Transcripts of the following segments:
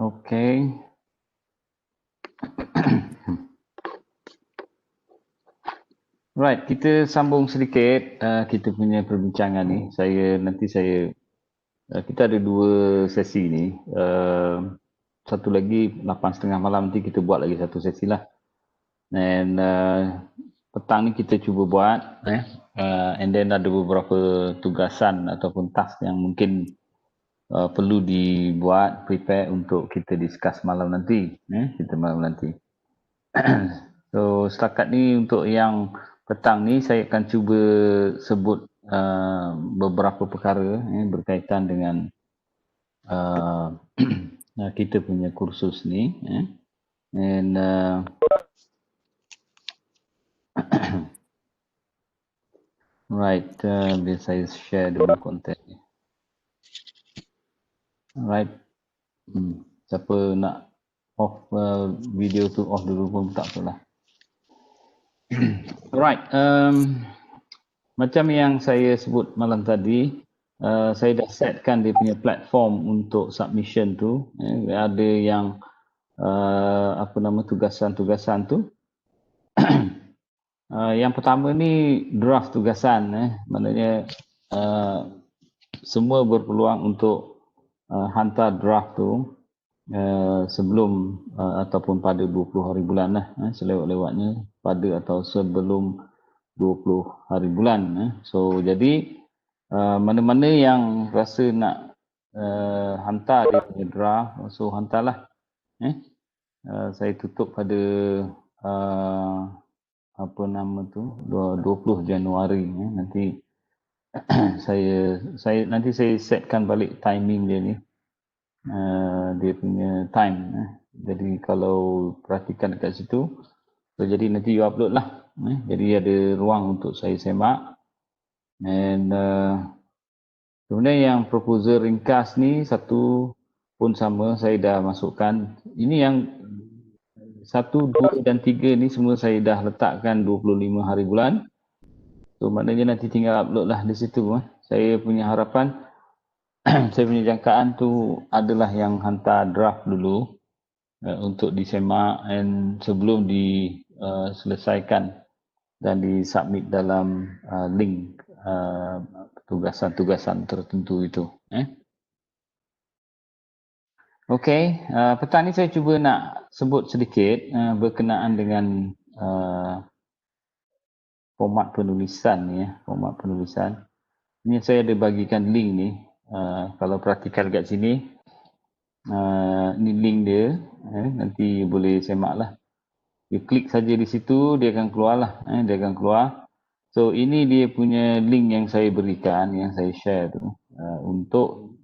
Okay. Right, kita sambung sedikit kita punya perbincangan ni. Kita ada dua sesi ni. Satu lagi 8:30 malam nanti kita buat lagi satu sesi lah. And petang ni kita cuba buat. And then ada beberapa tugasan ataupun task yang mungkin perlu dibuat, prepare untuk kita discuss malam nanti. Malam nanti. So setakat ni untuk yang petang ni saya akan cuba sebut beberapa perkara berkaitan dengan kita punya kursus ni. And right, biar saya share dulu konten ni. Right. Siapa nak off video tu off dulu pun tak apalah. Alright, macam yang saya sebut malam tadi, saya dah setkan dia punya platform untuk submission tu. Ada yang tugasan-tugasan tu. Yang pertama ni draft tugasan, maknanya semua berpeluang untuk hantar draft tu sebelum ataupun pada 20 hari bulan lah, selewat-lewatnya pada atau sebelum 20 hari bulan. So jadi mana-mana yang rasa nak hantar dia punya draft, so hantarlah. Saya tutup pada 20 Januari. Nanti saya setkan balik timing dia ni. Dia punya time. Jadi kalau perhatikan dekat situ, so jadi nanti you upload lah. Jadi ada ruang untuk saya semak. And kemudian yang proposal ringkas ni satu pun sama, saya dah masukkan. Ini yang 1, 2 dan 3 ni semua saya dah letakkan 25 hari bulan. So maknanya nanti tinggal upload lah di situ. Saya punya harapan saya punya jangkaan tu adalah yang hantar draft dulu untuk disemak and sebelum diselesaikan dan disubmit dalam link tugasan-tugasan tertentu itu. Okey, petang ni saya cuba nak sebut sedikit berkenaan dengan format penulisan ni. Format penulisan. Ini saya ada bagikan link ni. Kalau perhatikan kat sini, ni link dia. Nanti boleh semak lah. You klik saja di situ, dia akan keluar lah. Dia akan keluar. So ini dia punya link yang saya berikan, yang saya share tu, untuk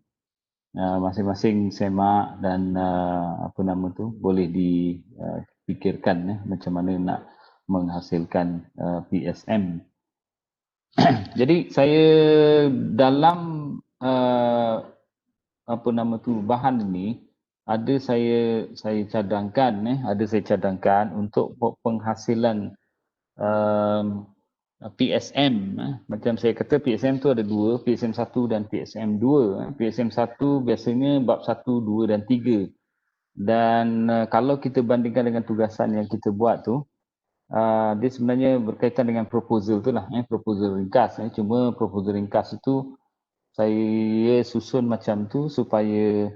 masing-masing semak dan boleh dipikirkan macam mana nak menghasilkan PSM. Jadi saya dalam bahan ini ada saya cadangkan untuk penghasilan PSM. Macam saya kata PSM tu ada dua, PSM 1 dan PSM 2. PSM 1 biasanya bab 1, 2 dan 3. Dan kalau kita bandingkan dengan tugasan yang kita buat tu, dia sebenarnya berkaitan dengan proposal tu lah, proposal ringkas. Cuma proposal ringkas itu saya susun macam tu supaya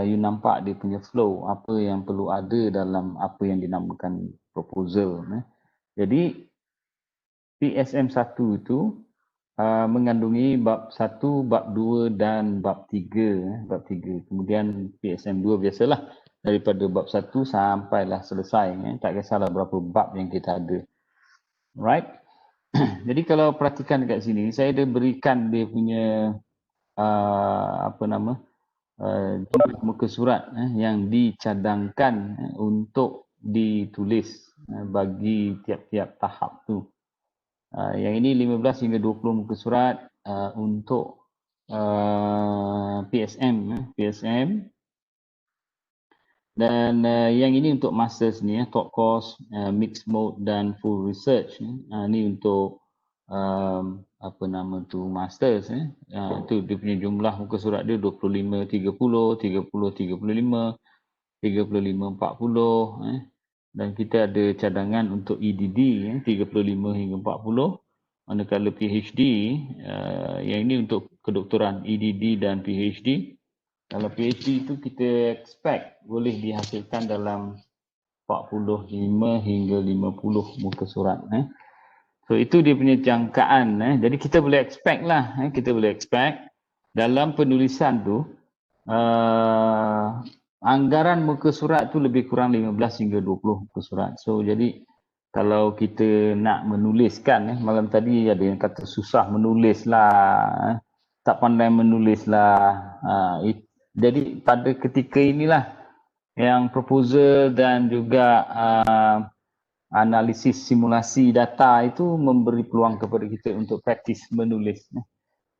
you nampak dia punya flow, apa yang perlu ada dalam apa yang dinamakan proposal. Jadi PSM 1 itu mengandungi bab 1, bab 2 dan bab 3. Bab 3. Kemudian PSM 2 biasalah daripada bab 1 sampailah selesai. Tak kisahlah berapa bab yang kita ada. Right? Jadi kalau perhatikan dekat sini, saya ada berikan dia punya jumlah muka surat yang dicadangkan untuk ditulis bagi tiap-tiap tahap tu. Yang ini 15 hingga 20 muka surat untuk PSM. Dan yang ini untuk masters ni, top course, mixed mode dan full research. Ni untuk apa nama tu, masters. Itu dia punya jumlah muka surat dia 25, 30, 30, 35, 35, 40. Dan kita ada cadangan untuk EDD 35 hingga 40. Manakala PhD, yang ini untuk kedoktoran EDD dan PhD. Kalau PhD itu kita expect boleh dihasilkan dalam 45 hingga 50 muka surat. So itu dia punya jangkaan. Jadi kita boleh expect lah. Kita boleh expect dalam penulisan tu anggaran muka surat tu lebih kurang 15 hingga 20 muka surat. So jadi kalau kita nak menuliskan, malam tadi ada yang kata susah menulis lah, tak pandai menulis lah. Jadi pada ketika inilah yang proposal dan juga analisis simulasi data itu memberi peluang kepada kita untuk praktis menulis.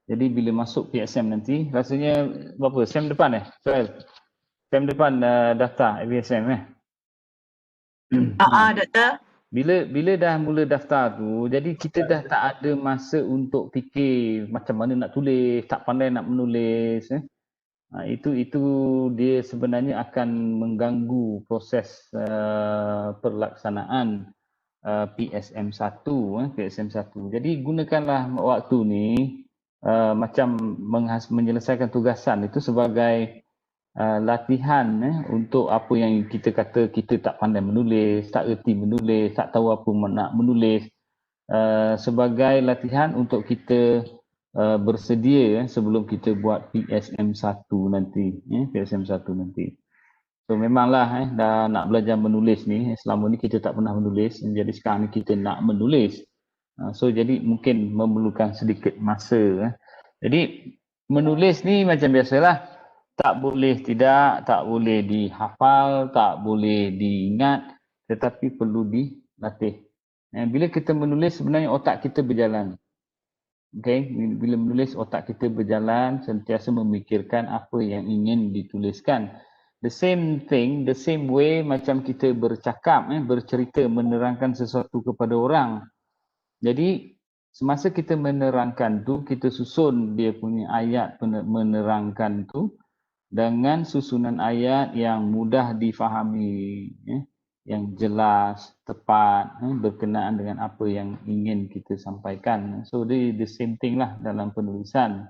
Jadi bila masuk PSM nanti, rasanya berapa? Sem depan Soal? Sem depan daftar PSM Doktor. Bila dah mula daftar tu, jadi kita dah tak ada masa untuk fikir macam mana nak tulis, tak pandai nak menulis. Itu dia sebenarnya akan mengganggu proses perlaksanaan PSM1. PSM1. Jadi gunakanlah waktu ni macam menyelesaikan tugasan itu sebagai latihan untuk apa yang kita kata kita tak pandai menulis, tak erti menulis, tak tahu apa nak menulis, sebagai latihan untuk kita bersedia sebelum kita buat PSM1 nanti. PSM1 nanti. So memanglah dah nak belajar menulis ni, selama ni kita tak pernah menulis, jadi sekarang ni kita nak menulis. So jadi mungkin memerlukan sedikit masa. Jadi menulis ni macam biasalah, tak boleh tidak, tak boleh dihafal, tak boleh diingat, tetapi perlu dilatih. Bila kita menulis sebenarnya otak kita berjalan. Okay? Bila menulis otak kita berjalan, sentiasa memikirkan apa yang ingin dituliskan. The same thing, the same way macam kita bercakap, bercerita, menerangkan sesuatu kepada orang. Jadi semasa kita menerangkan tu, kita susun dia punya ayat menerangkan tu dengan susunan ayat yang mudah difahami, yang jelas, tepat, berkenaan dengan apa yang ingin kita sampaikan. So the same thing lah dalam penulisan.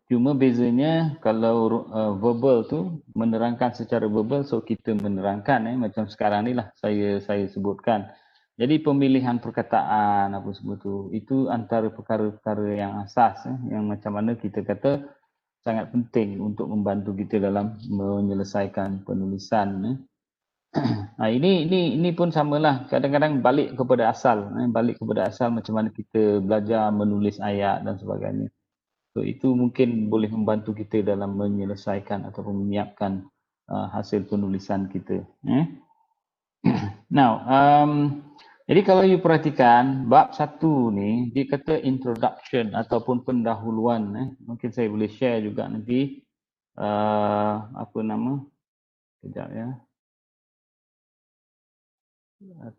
Cuma bezanya kalau verbal tu menerangkan secara verbal, so kita menerangkan macam sekarang ni lah saya sebutkan. Jadi pemilihan perkataan apa semua tu, itu antara perkara-perkara yang asas, yang macam mana kita kata sangat penting untuk membantu kita dalam menyelesaikan penulisan. Ini pun samalah, kadang-kadang balik kepada asal, macam mana kita belajar menulis ayat dan sebagainya. So itu mungkin boleh membantu kita dalam menyelesaikan ataupun menyiapkan hasil penulisan kita. Now, jadi kalau you perhatikan bab 1 ni, dia kata introduction ataupun pendahuluan. Mungkin saya boleh share juga nanti apa nama, kejap ya,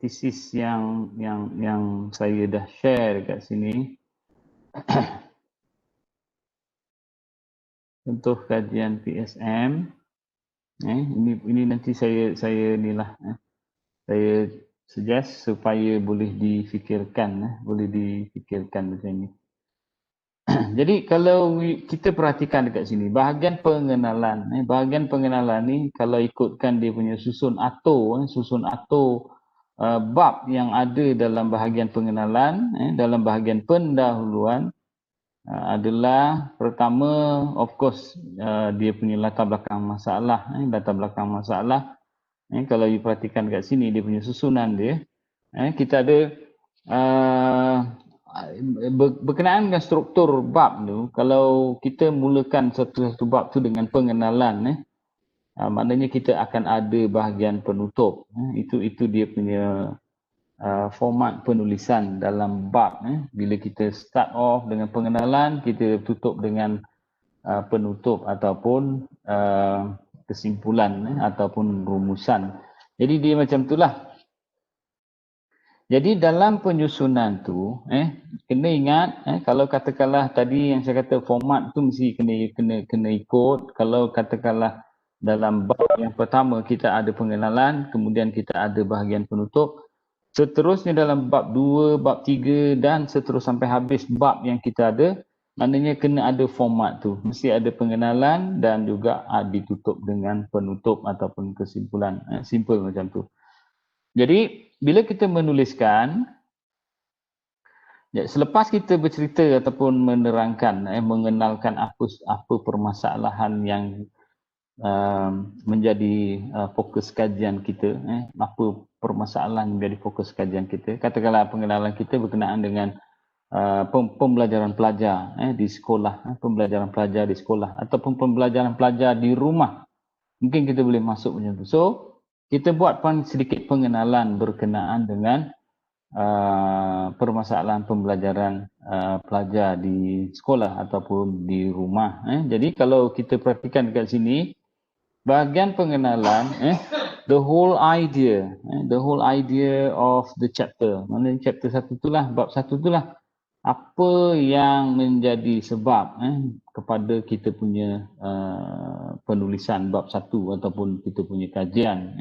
tesis yang saya dah share dekat sini. Contoh kajian PSM. Ini nanti saya inilah, saya suggest supaya boleh difikirkan, macam ni. Jadi kalau kita perhatikan dekat sini, bahagian pengenalan ni kalau ikutkan dia punya susun atur bab yang ada dalam bahagian pengenalan, dalam bahagian pendahuluan adalah pertama, of course, dia punya latar belakang masalah. Kalau you perhatikan kat sini dia punya susunan dia, kita ada berkenaan dengan struktur bab tu. Kalau kita mulakan satu bab tu dengan pengenalan, maknanya kita akan ada bahagian penutup. Itu dia punya format penulisan dalam bab. Bila kita start off dengan pengenalan, kita tutup dengan penutup ataupun kesimpulan ataupun rumusan. Jadi dia macam itulah. Jadi dalam penyusunan tu, kena ingat, kalau katakanlah tadi yang saya kata format tu mesti kena ikut. Kalau katakanlah dalam bab yang pertama kita ada pengenalan, kemudian kita ada bahagian penutup. Seterusnya dalam bab 2, bab 3 dan seterus sampai habis bab yang kita ada, maknanya kena ada format tu. Mesti ada pengenalan dan juga ditutup dengan penutup ataupun kesimpulan. Simple macam tu. Jadi bila kita menuliskan, selepas kita bercerita ataupun menerangkan, mengenalkan apa permasalahan yang menjadi fokus kajian kita, apa permasalahan menjadi fokus kajian kita. Katakanlah pengenalan kita berkenaan dengan pembelajaran pelajar di sekolah, pembelajaran pelajar di sekolah ataupun pembelajaran pelajar di rumah. Mungkin kita boleh masuk macam tu. So, kita buat sedikit pengenalan berkenaan dengan permasalahan pembelajaran pelajar di sekolah ataupun di rumah. Jadi kalau kita perhatikan dekat sini, bahagian pengenalan, the whole idea of the chapter. Maknanya chapter 1 itulah, bab 1 itulah apa yang menjadi sebab kepada kita punya penulisan bab 1 ataupun kita punya kajian.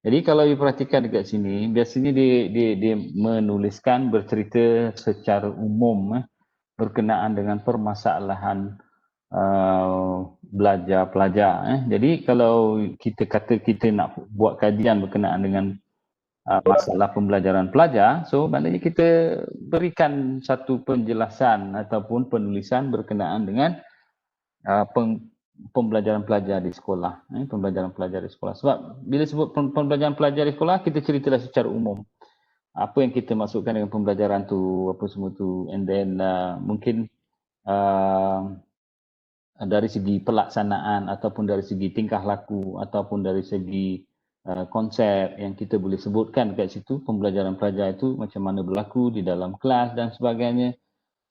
Jadi kalau diperhatikan dekat sini, biasanya dia menuliskan bercerita secara umum berkenaan dengan permasalahan belajar pelajar. Jadi kalau kita kata kita nak buat kajian berkenaan dengan masalah pembelajaran pelajar, so maknanya kita berikan satu penjelasan ataupun penulisan berkenaan dengan pembelajaran pelajar di sekolah, pembelajaran pelajar di sekolah. Sebab bila sebut pembelajaran pelajar di sekolah, kita ceritalah secara umum. Apa yang kita masukkan dengan pembelajaran tu, apa semua tu, and then mungkin dari segi pelaksanaan ataupun dari segi tingkah laku ataupun dari segi konsep yang kita boleh sebutkan kat situ, pembelajaran pelajar itu macam mana berlaku di dalam kelas dan sebagainya.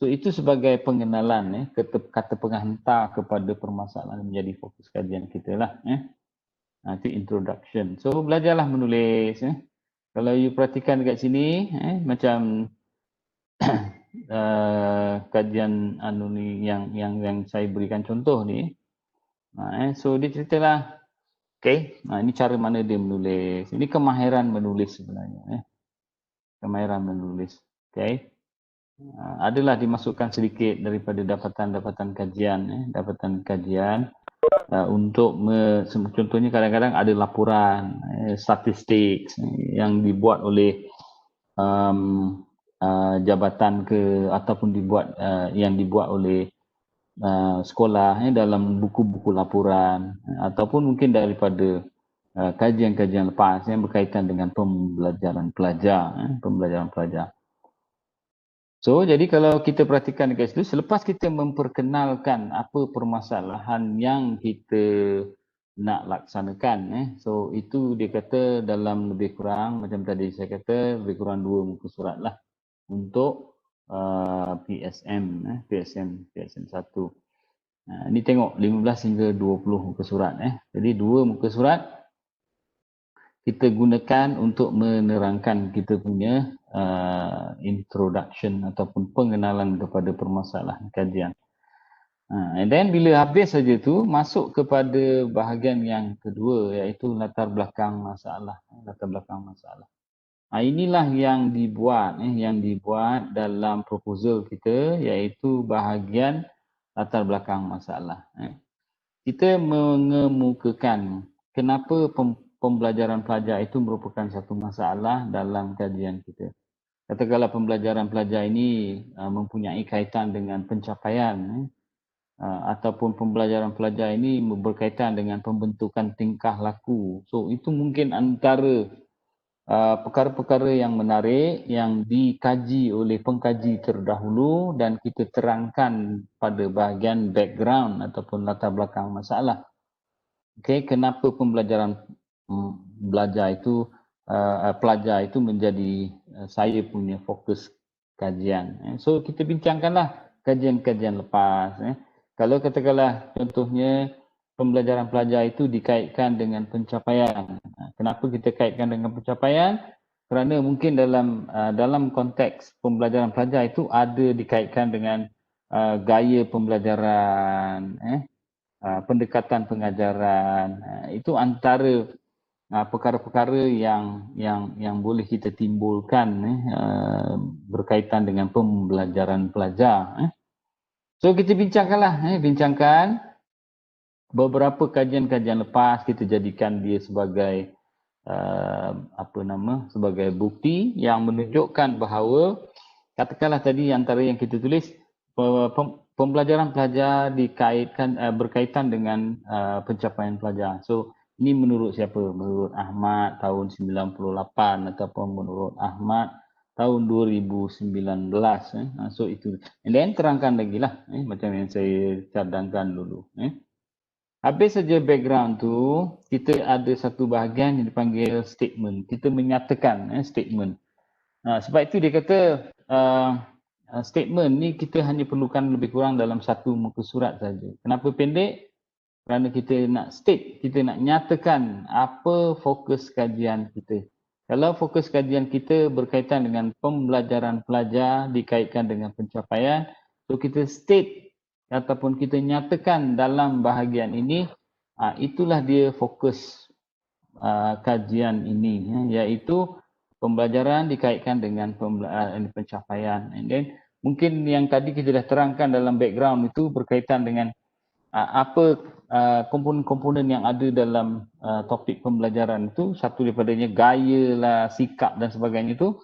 So itu sebagai pengenalan, kata penghantar kepada permasalahan menjadi fokus kajian kita lah. Itu introduction. So belajarlah menulis. Kalau you perhatikan dekat sini, macam kajian ni yang saya berikan contoh ni. So dia ceritalah, ini cara mana dia menulis. Ini kemahiran menulis sebenarnya. Kemahiran menulis. Adalah dimasukkan sedikit daripada dapatan-dapatan kajian, untuk contohnya kadang-kadang ada laporan statistik yang dibuat oleh jabatan ataupun yang dibuat oleh sekolah dalam buku-buku laporan ataupun mungkin daripada kajian-kajian lepas yang berkaitan dengan pembelajaran pelajar. So, jadi kalau kita perhatikan dekat situ, selepas kita memperkenalkan apa permasalahan yang kita nak laksanakan, so itu dia kata dalam lebih kurang, macam tadi saya kata, lebih kurang 2 muka surat lah untuk PSM 1. Ini tengok 15 hingga 20 muka surat. Jadi 2 muka surat kita gunakan untuk menerangkan kita punya introduction ataupun pengenalan kepada permasalahan kajian. And then bila habis saja tu, masuk kepada bahagian yang kedua, iaitu latar belakang masalah. Inilah yang dibuat dalam proposal kita, iaitu bahagian latar belakang masalah. Kita mengemukakan kenapa pembelajaran pelajar itu merupakan satu masalah dalam kajian kita. Katakanlah pembelajaran pelajar ini mempunyai kaitan dengan pencapaian ataupun pembelajaran pelajar ini berkaitan dengan pembentukan tingkah laku. So itu mungkin antara perkara-perkara yang menarik yang dikaji oleh pengkaji terdahulu dan kita terangkan pada bahagian background ataupun latar belakang masalah. Kenapa pembelajaran pelajar itu menjadi saya punya fokus kajian. So kita bincangkanlah kajian-kajian lepas. Kalau katakanlah contohnya pembelajaran pelajar itu dikaitkan dengan pencapaian. Kenapa kita kaitkan dengan pencapaian? kerana mungkin dalam konteks pembelajaran pelajar itu ada dikaitkan dengan gaya pembelajaran, pendekatan pengajaran. Itu antara perkara-perkara yang boleh kita timbulkan berkaitan dengan pembelajaran pelajar. So kita bincangkan beberapa kajian-kajian lepas, kita jadikan dia sebagai sebagai bukti yang menunjukkan bahawa, katakanlah tadi antara yang kita tulis, pembelajaran pelajar berkaitan dengan pencapaian pelajar. So ini menurut siapa? Menurut Ahmad tahun 98 ataupun menurut Ahmad tahun 2019. So itu. And then terangkan lagi lah, macam yang saya cadangkan dulu. Habis saja background tu, kita ada satu bahagian yang dipanggil statement. Kita menyatakan statement. Sebab itu dia kata statement ni kita hanya perlukan lebih kurang dalam satu muka surat saja. Kenapa pendek? Kerana kita nak state, kita nak nyatakan apa fokus kajian kita. Kalau fokus kajian kita berkaitan dengan pembelajaran pelajar dikaitkan dengan pencapaian, so kita state ataupun kita nyatakan dalam bahagian ini, itulah dia fokus kajian ini, iaitu pembelajaran dikaitkan dengan pencapaian. And then mungkin yang tadi kita dah terangkan dalam background itu berkaitan dengan apa komponen-komponen yang ada dalam topik pembelajaran itu. Satu daripadanya gaya lah, sikap dan sebagainya itu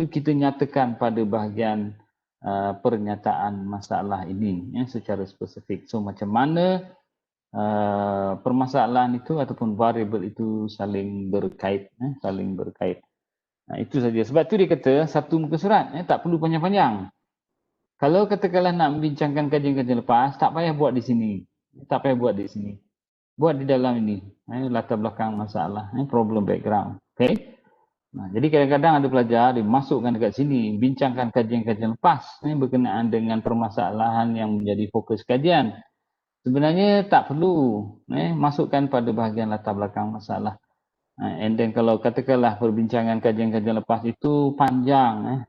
kita nyatakan pada bahagian pernyataan masalah ini secara spesifik. So macam mana permasalahan itu ataupun variable itu saling berkait. Itu saja. Sebab tu dia kata satu muka surat, tak perlu panjang-panjang. Kalau katakanlah nak membincangkan kajian-kajian lepas, tak payah buat di sini. Buat di dalam ini. Latar belakang masalah, problem background. Okay? Jadi kadang-kadang ada pelajar dia masukkan dekat sini, bincangkan kajian-kajian lepas berkenaan dengan permasalahan yang menjadi fokus kajian. Sebenarnya tak perlu masukkan pada bahagian latar belakang masalah. And then kalau katakanlah perbincangan kajian-kajian lepas itu panjang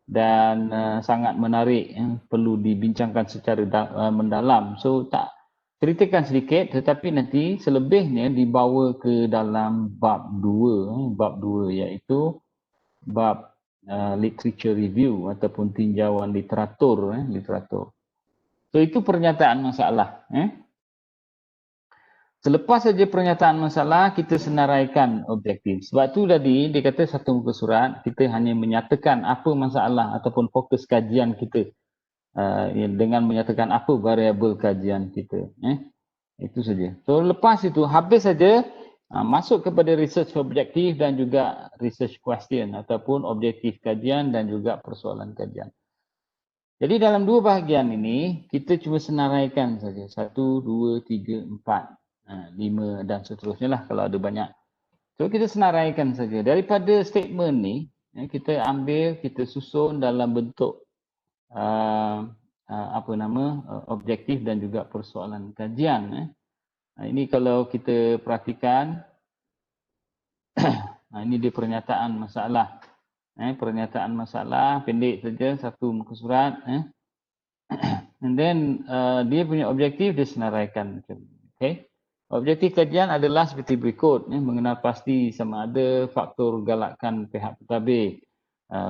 dan sangat menarik, perlu dibincangkan secara mendalam. So tak, ceritakan sedikit tetapi nanti selebihnya dibawa ke dalam bab 2, iaitu bab literature review ataupun tinjauan literatur. So itu pernyataan masalah. Selepas saja pernyataan masalah, kita senaraikan objektif. Sebab tu tadi dia kata satu muka surat, kita hanya menyatakan apa masalah ataupun fokus kajian kita dengan menyatakan apa variabel kajian kita. Itu saja. So lepas itu habis saja, masuk kepada research objektif dan juga research question ataupun objektif kajian dan juga persoalan kajian. Jadi dalam dua bahagian ini, kita cuma senaraikan saja. 1, 2, 3, 4. 5 dan seterusnya lah kalau ada banyak. So kita senaraikan saja. Daripada statement ni, kita ambil, kita susun dalam bentuk objektif dan juga persoalan kajian. Ini kalau kita perhatikan, ini dia pernyataan masalah. Pernyataan masalah pendek saja, satu muka surat. And then dia punya objektif dia senaraikan. Okay. Objektif kajian adalah seperti berikut, mengenal pasti sama ada faktor galakkan pihak pentadbir,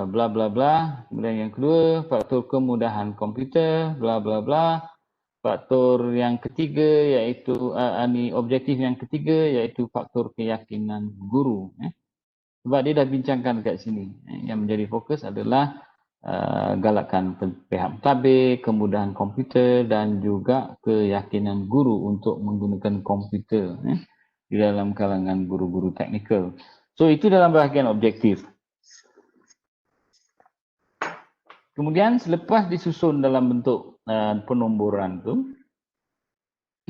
bla bla bla. Kemudian yang kedua, faktor kemudahan komputer, bla bla bla. Faktor yang ketiga iaitu objektif yang ketiga iaitu faktor keyakinan guru. Sebab dia dah bincangkan kat sini. Yang menjadi fokus adalah galakkan pihak pentadbir, kemudahan komputer dan juga keyakinan guru untuk menggunakan komputer di dalam kalangan guru-guru teknikal. So itu dalam bahagian objektif. Kemudian selepas disusun dalam bentuk penomboran tu,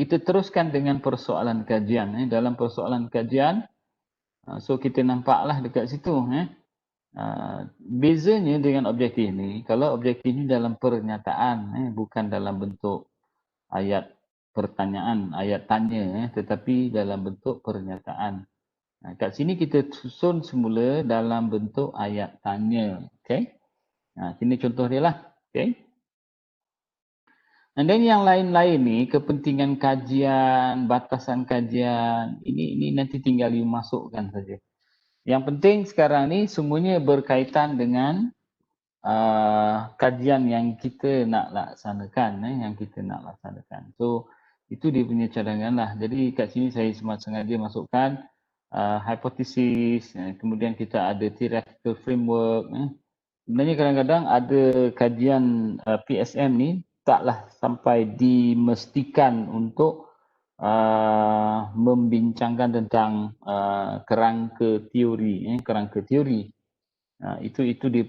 kita teruskan dengan persoalan kajian. Dalam persoalan kajian, so kita nampaklah dekat situ. Bezanya dengan objektif ni, kalau objektif ni dalam pernyataan, bukan dalam bentuk ayat pertanyaan, ayat tanya, tetapi dalam bentuk pernyataan. Kat sini kita susun semula dalam bentuk ayat tanya. Okay. Sini contoh dia lah. Okay. And then yang lain-lain ni, kepentingan kajian, batasan kajian, ini nanti tinggal you masukkan saja. Yang penting sekarang ni semuanya berkaitan dengan kajian yang kita nak laksanakan. Yang kita nak laksanakan. So, itu dia punya cadangan lah. Jadi kat sini saya sengaja masukkan hipotesis, kemudian kita ada theoretical framework. Sebenarnya kadang-kadang ada kajian PSM ni taklah sampai dimestikan untuk membincangkan tentang kerangka teori, kerangka teori. Itu dia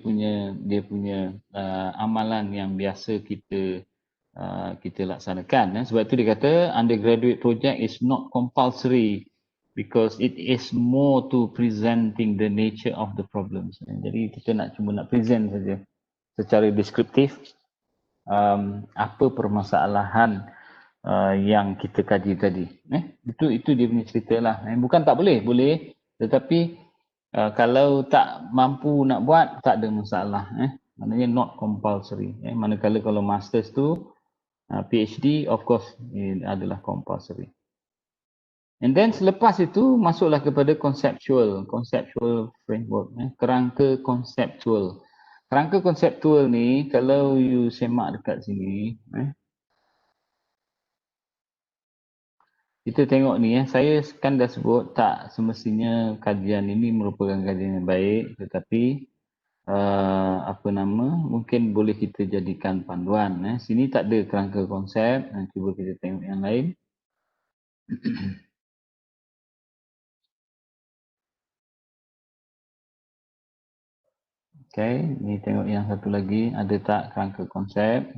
punya amalan yang biasa kita laksanakan. Sebab itu dia kata undergraduate project is not compulsory because it is more to presenting the nature of the problems. Jadi kita cuma nak present saja secara deskriptif apa permasalahan yang kita kaji tadi. Itu dia punya cerita lah. Bukan tak boleh, boleh. Tetapi kalau tak mampu nak buat, tak ada masalah. Maknanya not compulsory. Manakala kalau masters tu, PhD of course adalah compulsory. And then selepas itu masuklah kepada conceptual framework, kerangka konseptual. Kerangka konseptual ni kalau you semak dekat sini, kita tengok ni, saya kan dah sebut tak semestinya kajian ini merupakan kajian yang baik, tetapi mungkin boleh kita jadikan panduan. Sini tak ada kerangka konsep, cuba kita tengok yang lain. Okay, ni tengok yang satu lagi, ada tak kerangka konsep?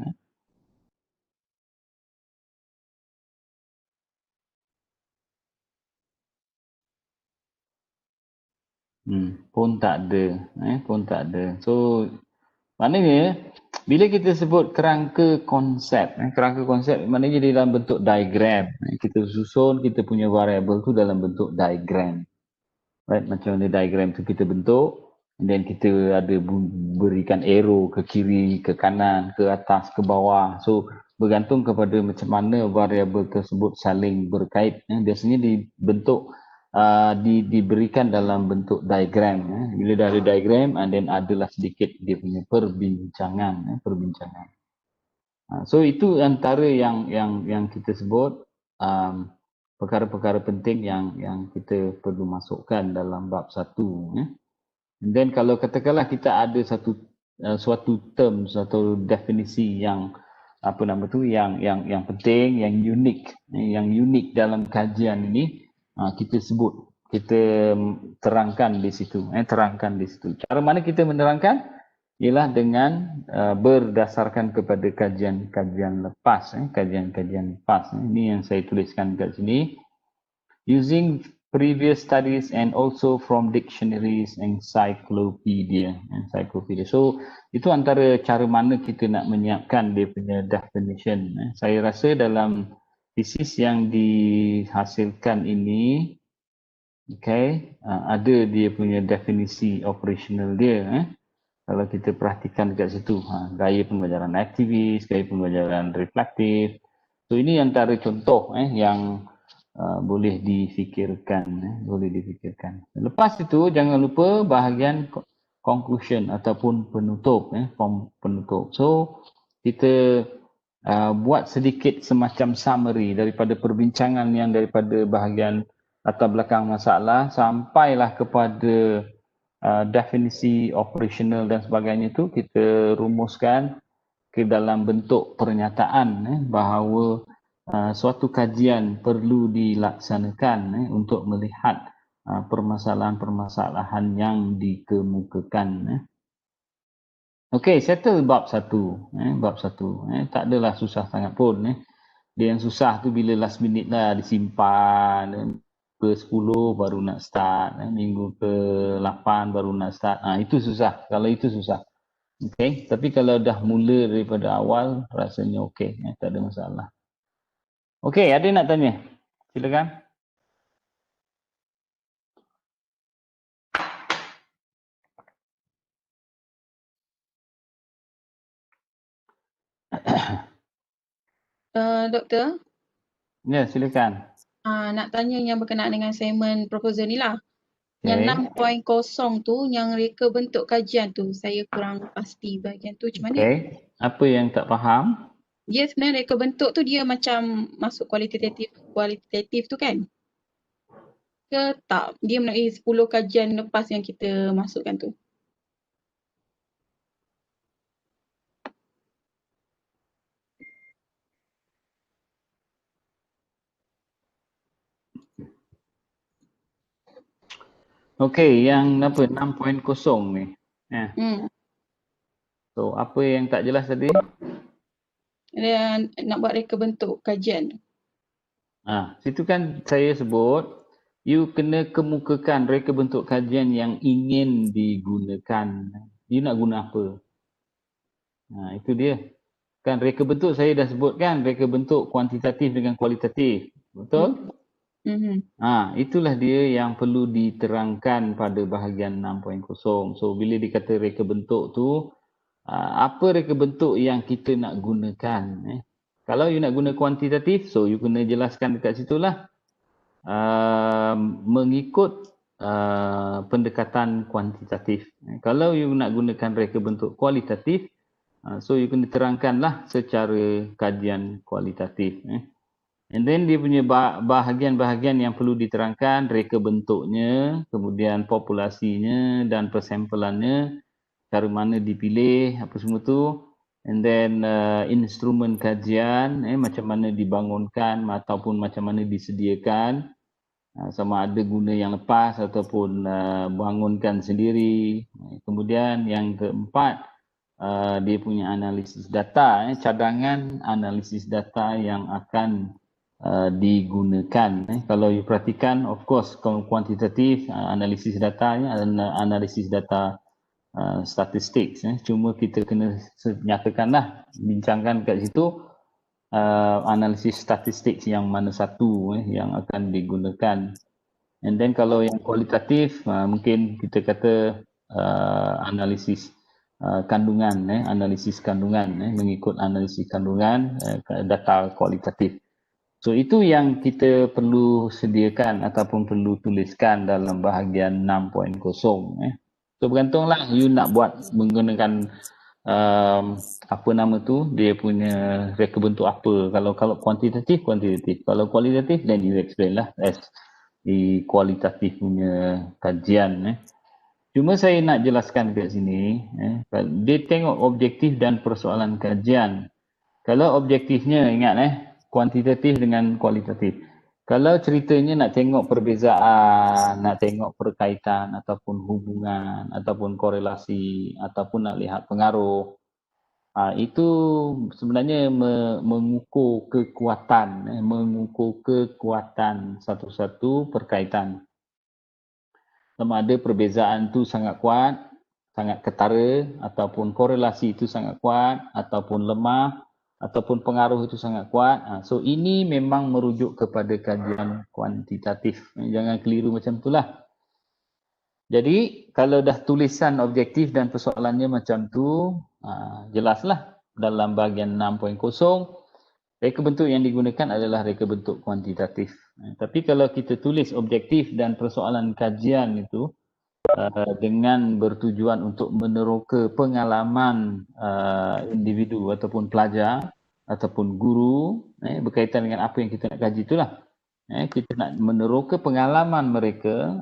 Pun tak ada, pun tak ada. So, maknanya bila kita sebut kerangka konsep, kerangka konsep maknanya dia dalam bentuk diagram. Kita susun kita punya variable tu dalam bentuk diagram. Right, macam mana diagram tu kita bentuk, dan kita ada berikan arrow ke kiri, ke kanan, ke atas, ke bawah. So bergantung kepada macam mana variable tersebut saling berkait. Biasanya dibentuk diberikan dalam bentuk diagram. Bila dah ada diagram, then adalah sedikit dia punya perbincangan. So itu antara yang kita sebut perkara-perkara penting yang kita perlu masukkan dalam bab 1. And then kalau katakanlah kita ada suatu terms atau definisi yang yang penting, yang unik dalam kajian ini, kita sebut, kita terangkan di situ. Cara mana kita menerangkan? Ialah dengan berdasarkan kepada kajian lepas, kajian lepas. Ini yang saya tuliskan kat sini. Using previous studies and also from dictionaries, encyclopedia. So itu antara cara mana kita nak menyiapkan dia punya definition. Saya rasa dalam thesis yang dihasilkan ini, ada dia punya definisi operational dia. Kalau kita perhatikan dekat situ, gaya pembelajaran aktivis, gaya pembelajaran reflektif. So ini antara contoh yang boleh difikirkan. Lepas itu jangan lupa bahagian conclusion ataupun penutup. Penutup. So kita buat sedikit semacam summary daripada perbincangan yang daripada bahagian latar belakang masalah sampailah kepada definisi operasional dan sebagainya tu kita rumuskan ke dalam bentuk pernyataan bahawa suatu kajian perlu dilaksanakan untuk melihat permasalahan-permasalahan yang dikemukakan. Okey, settle bab 1. Bab 1. Tak adalah susah sangat pun. Dia yang susah tu bila last minute lah disimpan. Ke 10 baru nak start, minggu ke 8 baru nak start. Itu susah. Kalau itu susah. Okey, tapi kalau dah mula daripada awal rasanya okey, tak ada masalah. Okey, ada nak tanya? Silakan. Doktor, Ya, silakan. nak tanya yang berkenaan dengan assignment proposal ni lah. Yang Okey. 6.0 tu, yang reka bentuk kajian tu, saya kurang pasti bahagian tu macam mana. Okey. Apa yang tak faham? Dia sebenarnya reka bentuk tu dia macam masuk kualitatif tu kan? Ke tak? Dia melalui 10 kajian lepas yang kita masukkan tu. Okey, yang apa 6.0 ni. Ya. So, apa yang tak jelas tadi? Dan nak buat reka bentuk kajian tu. Situ kan saya sebut, you kena kemukakan reka bentuk kajian yang ingin digunakan. You nak guna apa? Itu dia. Kan reka bentuk saya dah sebutkan, reka bentuk kuantitatif dengan kualitatif. Betul? Itulah dia yang perlu diterangkan pada bahagian 6.0. So, bila dikata reka bentuk tu, apa reka bentuk yang kita nak gunakan? Kalau you nak guna kuantitatif, so you kena jelaskan dekat situlah. Mengikut pendekatan kuantitatif. Kalau you nak gunakan reka bentuk kualitatif, so you kena terangkanlah secara kajian kualitatif. And then dia punya bahagian-bahagian yang perlu diterangkan, reka bentuknya, kemudian populasinya dan persampelannya, cara mana dipilih, apa semua tu. And then instrumen kajian, macam mana dibangunkan ataupun macam mana disediakan. Sama ada guna yang lepas ataupun bangunkan sendiri. Kemudian yang keempat, dia punya analisis data, cadangan analisis data yang akan digunakan. Kalau you perhatikan, of course, kuantitatif analisis datanya analisis data statistik. Cuma kita kena nyatakanlah, bincangkan kat situ analisis statistik yang mana satu yang akan digunakan. And then kalau yang kualitatif, mungkin kita kata analisis kandungan, analisis kandungan, mengikut analisis kandungan data kualitatif. So itu yang kita perlu sediakan ataupun perlu tuliskan dalam bahagian 6.0. So bergantunglah you nak buat menggunakan apa nama tu, dia punya reka bentuk apa. Kalau kuantitatif, Kalau kualitatif, then you explain lah as di kualitatif punya kajian. Cuma saya nak jelaskan kat sini, dia tengok objektif dan persoalan kajian. Kalau objektifnya, ingat kuantitatif dengan kualitatif. Kalau ceritanya nak tengok perbezaan, nak tengok perkaitan ataupun hubungan ataupun korelasi ataupun nak lihat pengaruh, itu sebenarnya mengukur kekuatan satu-satu perkaitan. Sama ada perbezaan tu sangat kuat, sangat ketara, ataupun korelasi itu sangat kuat, ataupun lemah, ataupun pengaruh itu sangat kuat. So ini memang merujuk kepada kajian kuantitatif. Jangan keliru macam itulah. Jadi kalau dah tulisan objektif dan persoalannya macam tu, jelaslah dalam bahagian 6.0, reka bentuk yang digunakan adalah reka bentuk kuantitatif. Tapi kalau kita tulis objektif dan persoalan kajian itu dengan bertujuan untuk meneroka pengalaman individu ataupun pelajar ataupun guru berkaitan dengan apa yang kita nak kaji itulah. Kita nak meneroka pengalaman mereka,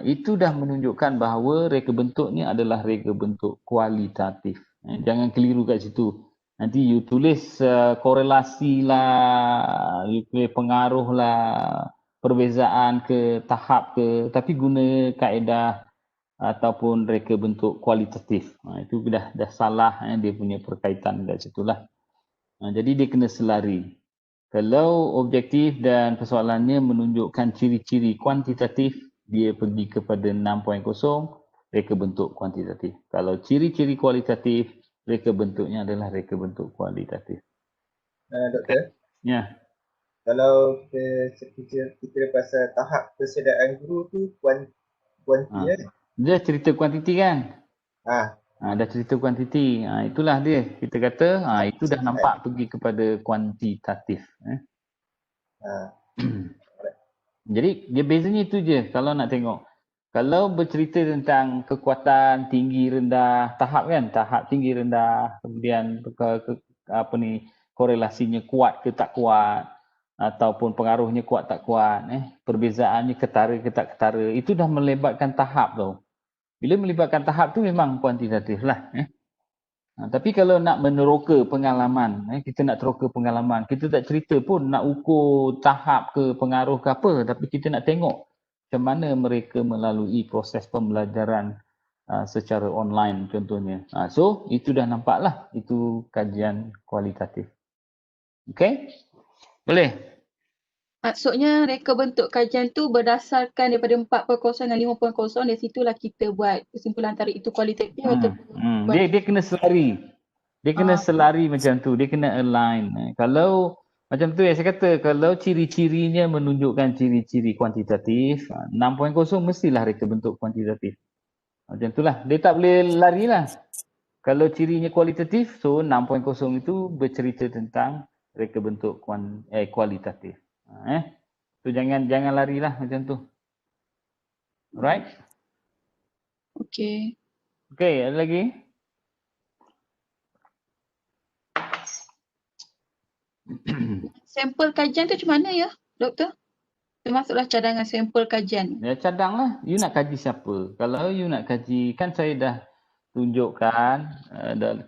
itu dah menunjukkan bahawa reka bentuknya adalah reka bentuk kualitatif. Jangan keliru kat situ. Nanti you tulis korelasi lah, you tulis pengaruh lah, perbezaan ke, tahap ke, tapi guna kaedah ataupun reka bentuk kualitatif. Itu dah salah dia punya perkaitan kat situlah. Jadi dia kena selari. Kalau objektif dan persoalannya menunjukkan ciri-ciri kuantitatif, dia pergi kepada 6.0, reka bentuk kuantitatif. Kalau ciri-ciri kualitatif, reka bentuknya adalah reka bentuk kualitatif. Doktor? Ya. Kalau kita pasal tahap persediaan guru tu kuanti kan? Dia cerita kuantiti kan? Dah cerita kuantiti. Itulah dia. Kita kata itu dah nampak pergi kepada kuantitatif. Jadi dia bezanya itu je kalau nak tengok. Kalau bercerita tentang kekuatan tinggi rendah tahap kan, tahap tinggi rendah, kemudian korelasinya kuat ke tak kuat, ataupun pengaruhnya kuat tak kuat, perbezaannya ketara ke tak ketara, itu dah melibatkan tahap tau. Bila melibatkan tahap tu memang kuantitatif lah. Tapi kalau nak meneroka pengalaman, kita nak teroka pengalaman, kita tak cerita pun nak ukur tahap ke pengaruh ke apa, tapi kita nak tengok macam mana mereka melalui proses pembelajaran secara online contohnya. So, itu dah nampak lah, itu kajian kualitatif. Okay? Boleh? Maksudnya reka bentuk kajian tu berdasarkan daripada 4.0 dan 5.0, dari situlah kita buat kesimpulan antara itu kualitatif atau Dia kena selari. Dia kena selari macam tu. Dia kena align. Kalau macam tu yang saya kata, kalau ciri-cirinya menunjukkan ciri-ciri kuantitatif, 6.0 mestilah reka bentuk kuantitatif. Macam itulah. Dia tak boleh lari lah. Kalau cirinya kualitatif, so 6.0 itu bercerita tentang reka bentuk kualitatif. So jangan larilah macam tu. Alright? Okay. Okay, ada lagi? Sampel kajian tu macam mana ya, doktor? Termasuklah cadangan sampel kajian. Ya cadang lah. You nak kaji siapa? Kalau you nak kaji, kan saya dah tunjukkan,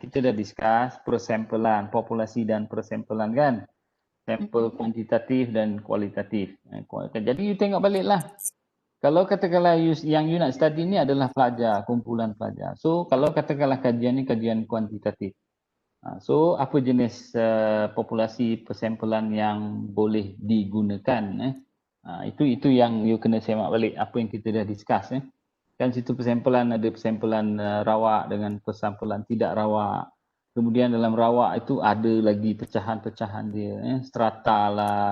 kita dah discuss persampelan, populasi dan persampelan kan. Sampel kuantitatif dan kualitatif. Jadi you tengok balik lah. Kalau katakanlah yang you nak study ni adalah pelajar, kumpulan pelajar. So kalau katakanlah kajian ni kajian kuantitatif. So apa jenis populasi persampelan yang boleh digunakan? Itu yang you kena semak balik apa yang kita dah discuss. Kan situ persampelan ada persampelan rawak dengan persampelan tidak rawak. Kemudian dalam rawak itu ada lagi pecahan-pecahan dia. Strata lah,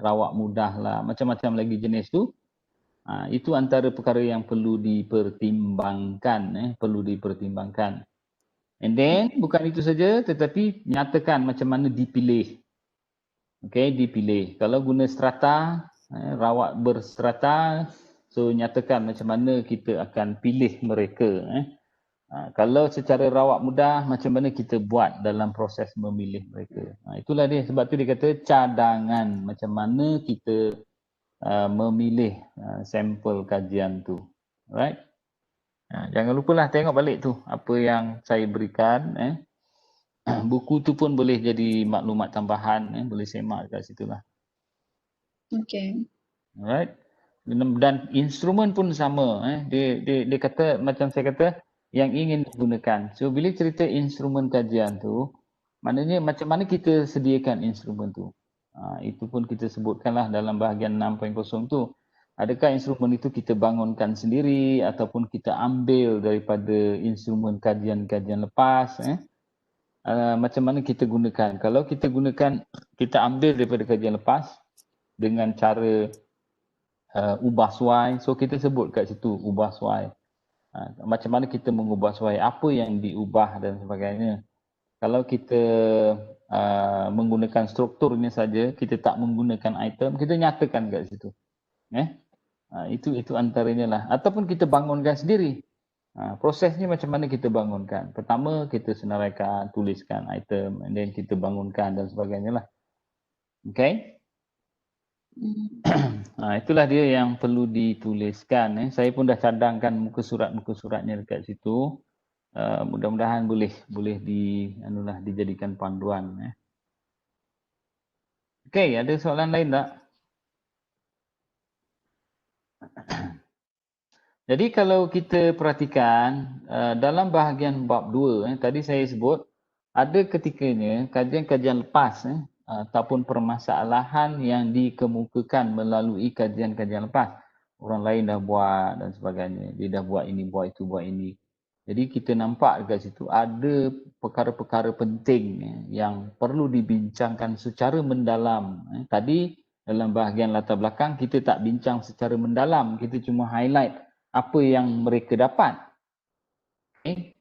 rawak mudah lah, macam-macam lagi jenis tu. Itu antara perkara yang perlu dipertimbangkan. Perlu dipertimbangkan. And then bukan itu saja tetapi nyatakan macam mana dipilih. Okay, dipilih. Kalau guna strata, rawak berstrata, so nyatakan macam mana kita akan pilih mereka. Kalau secara rawak mudah, macam mana kita buat dalam proses memilih mereka. Itulah dia, sebab tu dia kata cadangan. Macam mana kita memilih sampel kajian tu. Alright? Jangan lupalah tengok balik tu apa yang saya berikan. Buku tu pun boleh jadi maklumat tambahan. Boleh semak kat situ lah. Okay. Alright. Dan instrumen pun sama. Dia kata, macam saya kata, yang ingin digunakan. So bila cerita instrumen kajian tu, maknanya macam mana kita sediakan instrumen tu. Itu pun kita sebutkanlah dalam bahagian 6.0 tu. Adakah instrumen itu kita bangunkan sendiri ataupun kita ambil daripada instrumen kajian-kajian lepas. Macam mana kita gunakan. Kalau kita gunakan, kita ambil daripada kajian lepas dengan cara ubah suai. So kita sebut kat situ ubah suai. Macam mana kita mengubah suai, apa yang diubah dan sebagainya. Kalau kita menggunakan strukturnya saja, kita tak menggunakan item, kita nyatakan kat situ. Itu antaranya lah. Ataupun kita bangunkan sendiri. Prosesnya macam mana kita bangunkan. Pertama kita senaraikan, tuliskan item, and then kita bangunkan dan sebagainya lah. Okay. Itulah dia yang perlu dituliskan. Saya pun dah cadangkan muka suratnya dekat situ. Mudah-mudahan boleh dijadikan panduan. Okay, ada soalan lain tak? Jadi kalau kita perhatikan dalam bahagian bab 2, tadi saya sebut ada ketikanya kajian-kajian lepas ataupun permasalahan yang dikemukakan melalui kajian-kajian lepas. Orang lain dah buat dan sebagainya. Dia dah buat ini, buat itu, buat ini. Jadi kita nampak dekat situ ada perkara-perkara penting yang perlu dibincangkan secara mendalam. Tadi dalam bahagian latar belakang kita tak bincang secara mendalam. Kita cuma highlight apa yang mereka dapat.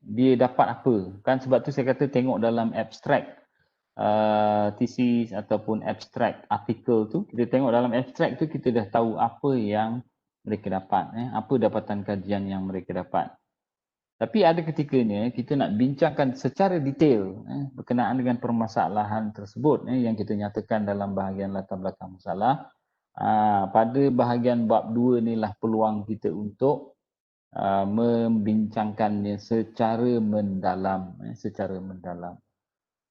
dia dapat apa. Kan sebab tu saya kata tengok dalam abstract thesis ataupun abstract artikel tu, kita tengok dalam abstract tu kita dah tahu apa yang mereka dapat, apa dapatan kajian yang mereka dapat. Tapi ada ketikanya kita nak bincangkan secara detail berkenaan dengan permasalahan tersebut yang kita nyatakan dalam bahagian latar belakang masalah. Pada bahagian bab 2 inilah peluang kita untuk membincangkannya secara mendalam,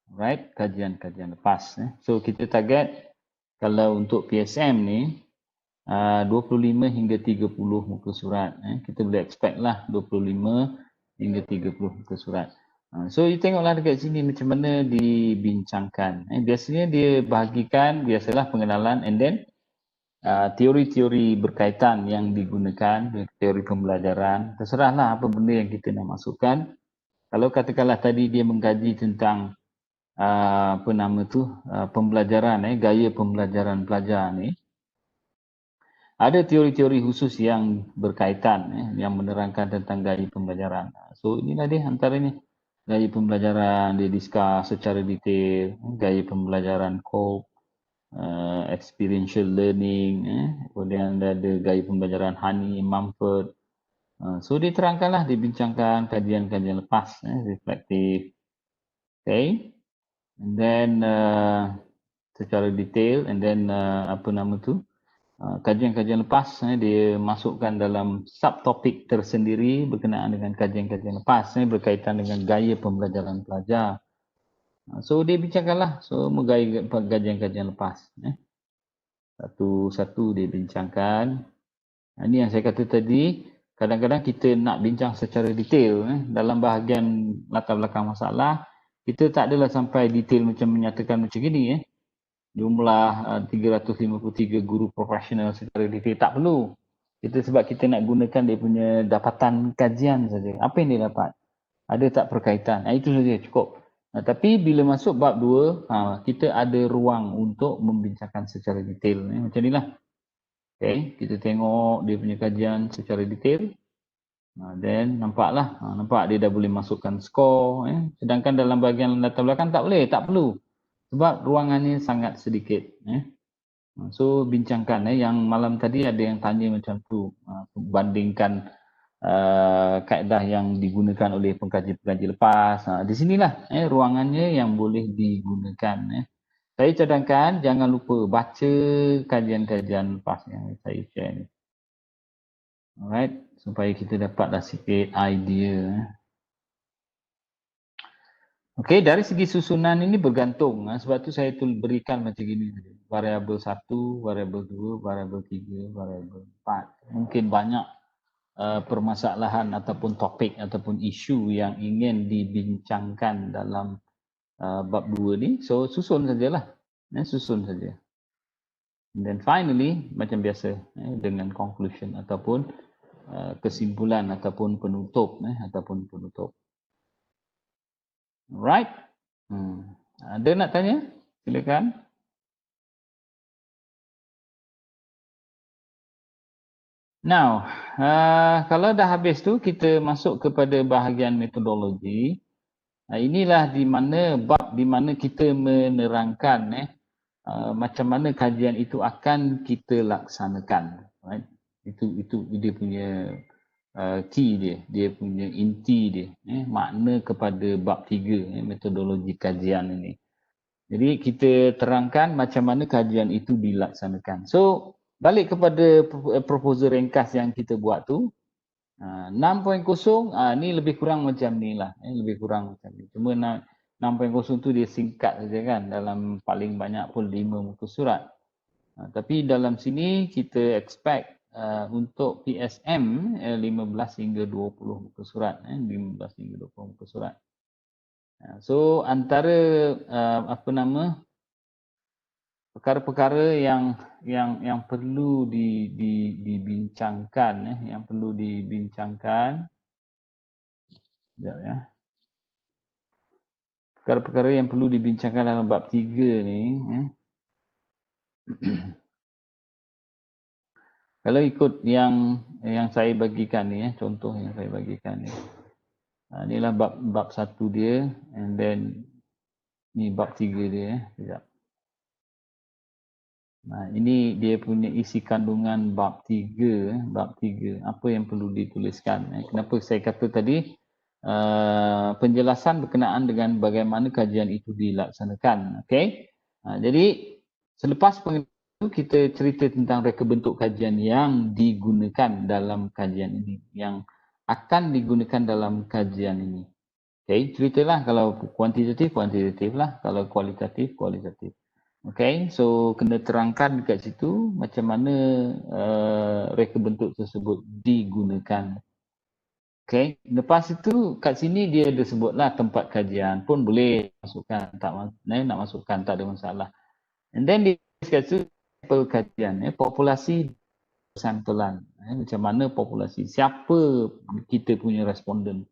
Right, kajian-kajian lepas. So kita target kalau untuk PSM ni 25 hingga 30 muka surat. Kita boleh expect lah 25 hingga 30 muka surat. So you tengoklah dekat sini macam mana dibincangkan. Biasanya dia bahagikan, biasalah pengenalan and then teori-teori berkaitan yang digunakan, teori pembelajaran. Terserahlah apa benda yang kita nak masukkan. Kalau katakanlah tadi dia mengkaji tentang pembelajaran, gaya pembelajaran pelajar ni, ada teori-teori khusus yang berkaitan, yang menerangkan tentang gaya pembelajaran. So inilah dia antaranya. Gaya pembelajaran dia discuss secara detail, gaya pembelajaran Kolb, experiential learning, kemudian ada gaya pembelajaran Honey, Mumford. So diterangkanlah, dibincangkan kajian-kajian lepas, reflektif. Okay. And then secara detail, and then kajian-kajian lepas dia masukkan dalam subtopik tersendiri berkenaan dengan kajian-kajian lepas berkaitan dengan gaya pembelajaran pelajar. So dia bincangkanlah semua gaya kajian-kajian lepas. Satu-satu dia bincangkan. Ini yang saya kata tadi, kadang-kadang kita nak bincang secara detail dalam bahagian latar belakang masalah. Kita tak adalah sampai detail macam menyatakan macam gini. Jumlah 353 guru profesional secara detail. Tak perlu. Sebab kita nak gunakan dia punya dapatan kajian saja. Apa yang dia dapat? Ada tak perkaitan? Itu saja cukup. Tapi bila masuk bab 2, kita ada ruang untuk membincangkan secara detail. Macam inilah. Okay, kita tengok dia punya kajian secara detail. Then nampaklah, nampak dia dah boleh masukkan skor. Sedangkan dalam bahagian latar belakang tak boleh, tak perlu. Sebab ruangannya sangat sedikit. So bincangkan, yang malam tadi ada yang tanya macam tu, bandingkan kaedah yang digunakan oleh pengkaji-pengkaji lepas. Di sinilah ruangannya yang boleh digunakan. Saya cadangkan jangan lupa baca kajian-kajian lepas yang saya share ni. Alright, supaya kita dapatlah sikit idea. Okey, dari segi susunan ini bergantung. Sebab tu saya berikan macam gini. Variabel 1, variabel 2, variabel 3, variabel 4. Mungkin banyak permasalahan ataupun topik ataupun isu yang ingin dibincangkan dalam bab 2 ni. So susun sajalah. Susun saja. And then finally, macam biasa, dengan conclusion ataupun kesimpulan ataupun penutup. Alright. Ada nak tanya? Silakan. Now, kalau dah habis tu, kita masuk kepada bahagian metodologi. Inilah di mana bab di mana kita menerangkan macam mana kajian itu akan kita laksanakan. Right? Itu dia punya key dia punya inti dia, makna kepada bab 3, metodologi kajian ini. Jadi kita terangkan macam mana kajian itu dilaksanakan. So balik kepada proposal ringkas yang kita buat tu, 6.0 ni lebih kurang macam ni lah, lebih kurang macam ni. Cuma 6.0 tu dia singkat saja kan, dalam paling banyak pun 5 muka surat. Tapi dalam sini kita expect untuk PSM 15 hingga 20 muka surat, 15 hingga 20 muka surat. So antara perkara-perkara yang perlu dibincangkan, yang perlu dibincangkan, sekejap ya. Perkara-perkara yang perlu dibincangkan dalam bab 3 ni, kalau ikut yang saya bagikan ni, contoh yang saya bagikan ni. Inilah bab 1 dia, and then ni bab 3 dia. Sekejap. Ini dia punya isi kandungan bab 3. Bab 3, apa yang perlu dituliskan. Kenapa saya kata tadi, penjelasan berkenaan dengan bagaimana kajian itu dilaksanakan. Okay? Jadi, selepas pengenalan itu, kita cerita tentang reka bentuk kajian yang digunakan dalam kajian ini. Yang akan digunakan dalam kajian ini. Okay, ceritalah kalau kuantitatif, kuantitatif lah. Kalau kualitatif, kualitatif. Okay, so kena terangkan dekat situ macam mana reka bentuk tersebut digunakan. Okay, lepas itu kat sini dia ada sebutlah tempat kajian pun boleh masukkan, nak masukkan tak ada masalah. And then dia kat situ sampel kajian, populasi sampelan. Macam mana populasi, siapa kita punya responden.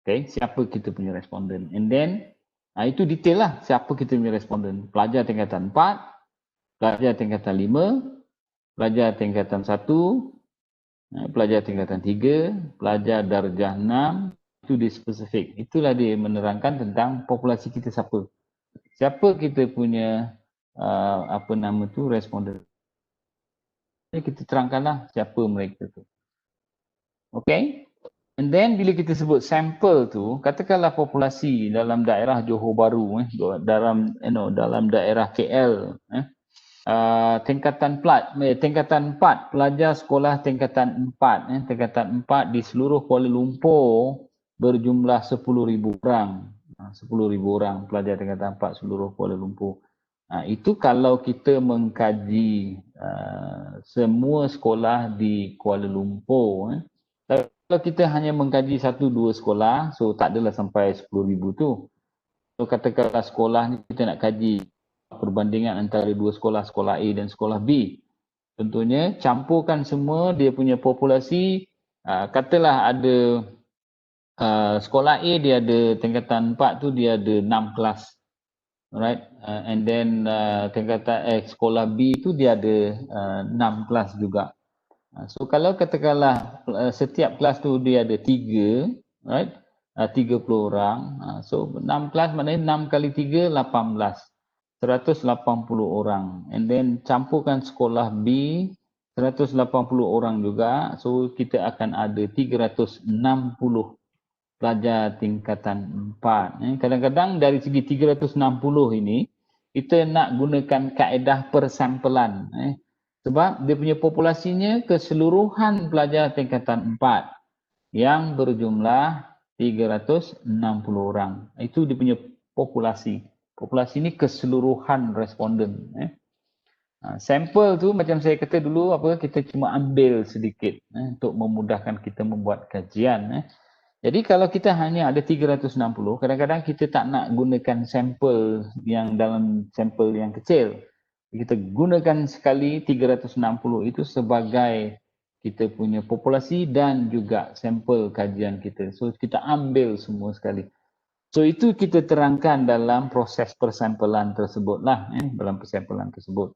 Okay, siapa kita punya responden. And then itu detail lah siapa kita punya responden. Pelajar tingkatan 4, pelajar tingkatan 5, pelajar tingkatan 1, pelajar tingkatan 3, pelajar darjah 6. Itu dia spesifik. Itulah dia menerangkan tentang populasi kita siapa. Siapa kita punya responden. Kita terangkanlah siapa mereka tu. Okay. And then bila kita sebut sampel tu, katakanlah populasi dalam daerah Johor Bahru, dalam daerah KL, tingkatan 4, pelajar sekolah tingkatan 4, tingkatan 4 di seluruh Kuala Lumpur berjumlah 10,000 orang. 10,000 orang pelajar tingkatan 4 seluruh Kuala Lumpur. Itu kalau kita mengkaji semua sekolah di Kuala Lumpur. Kalau kita hanya mengkaji 1-2 sekolah, so tak adalah sampai 10,000 tu. So katakanlah sekolah ni kita nak kaji perbandingan antara 2 sekolah, sekolah A dan sekolah B. Contohnya campurkan semua dia punya populasi, katalah ada sekolah A dia ada tingkatan 4 tu dia ada 6 kelas. Alright, and then tingkatan sekolah B tu dia ada 6 kelas juga. So kalau katakanlah setiap kelas tu dia ada 3, right? 30 orang. So 6 kelas maknanya 6 kali 3 18. 180 orang. And then campurkan sekolah B 180 orang juga. So kita akan ada 360 pelajar tingkatan 4. Kadang-kadang dari segi 360 ini kita nak gunakan kaedah persampelan. Sebab dia punya populasinya keseluruhan pelajar tingkatan 4 yang berjumlah 360 orang. Itu dia punya populasi. Populasi ni keseluruhan responden. Sampel tu macam saya kata dulu, kita cuma ambil sedikit untuk memudahkan kita membuat kajian. Jadi kalau kita hanya ada 360, kadang-kadang kita tak nak gunakan sampel yang dalam sampel yang kecil. Kita gunakan sekali 360 itu sebagai kita punya populasi dan juga sampel kajian kita. So kita ambil semua sekali. So itu kita terangkan dalam proses persampelan tersebut lah. Dalam persampelan tersebut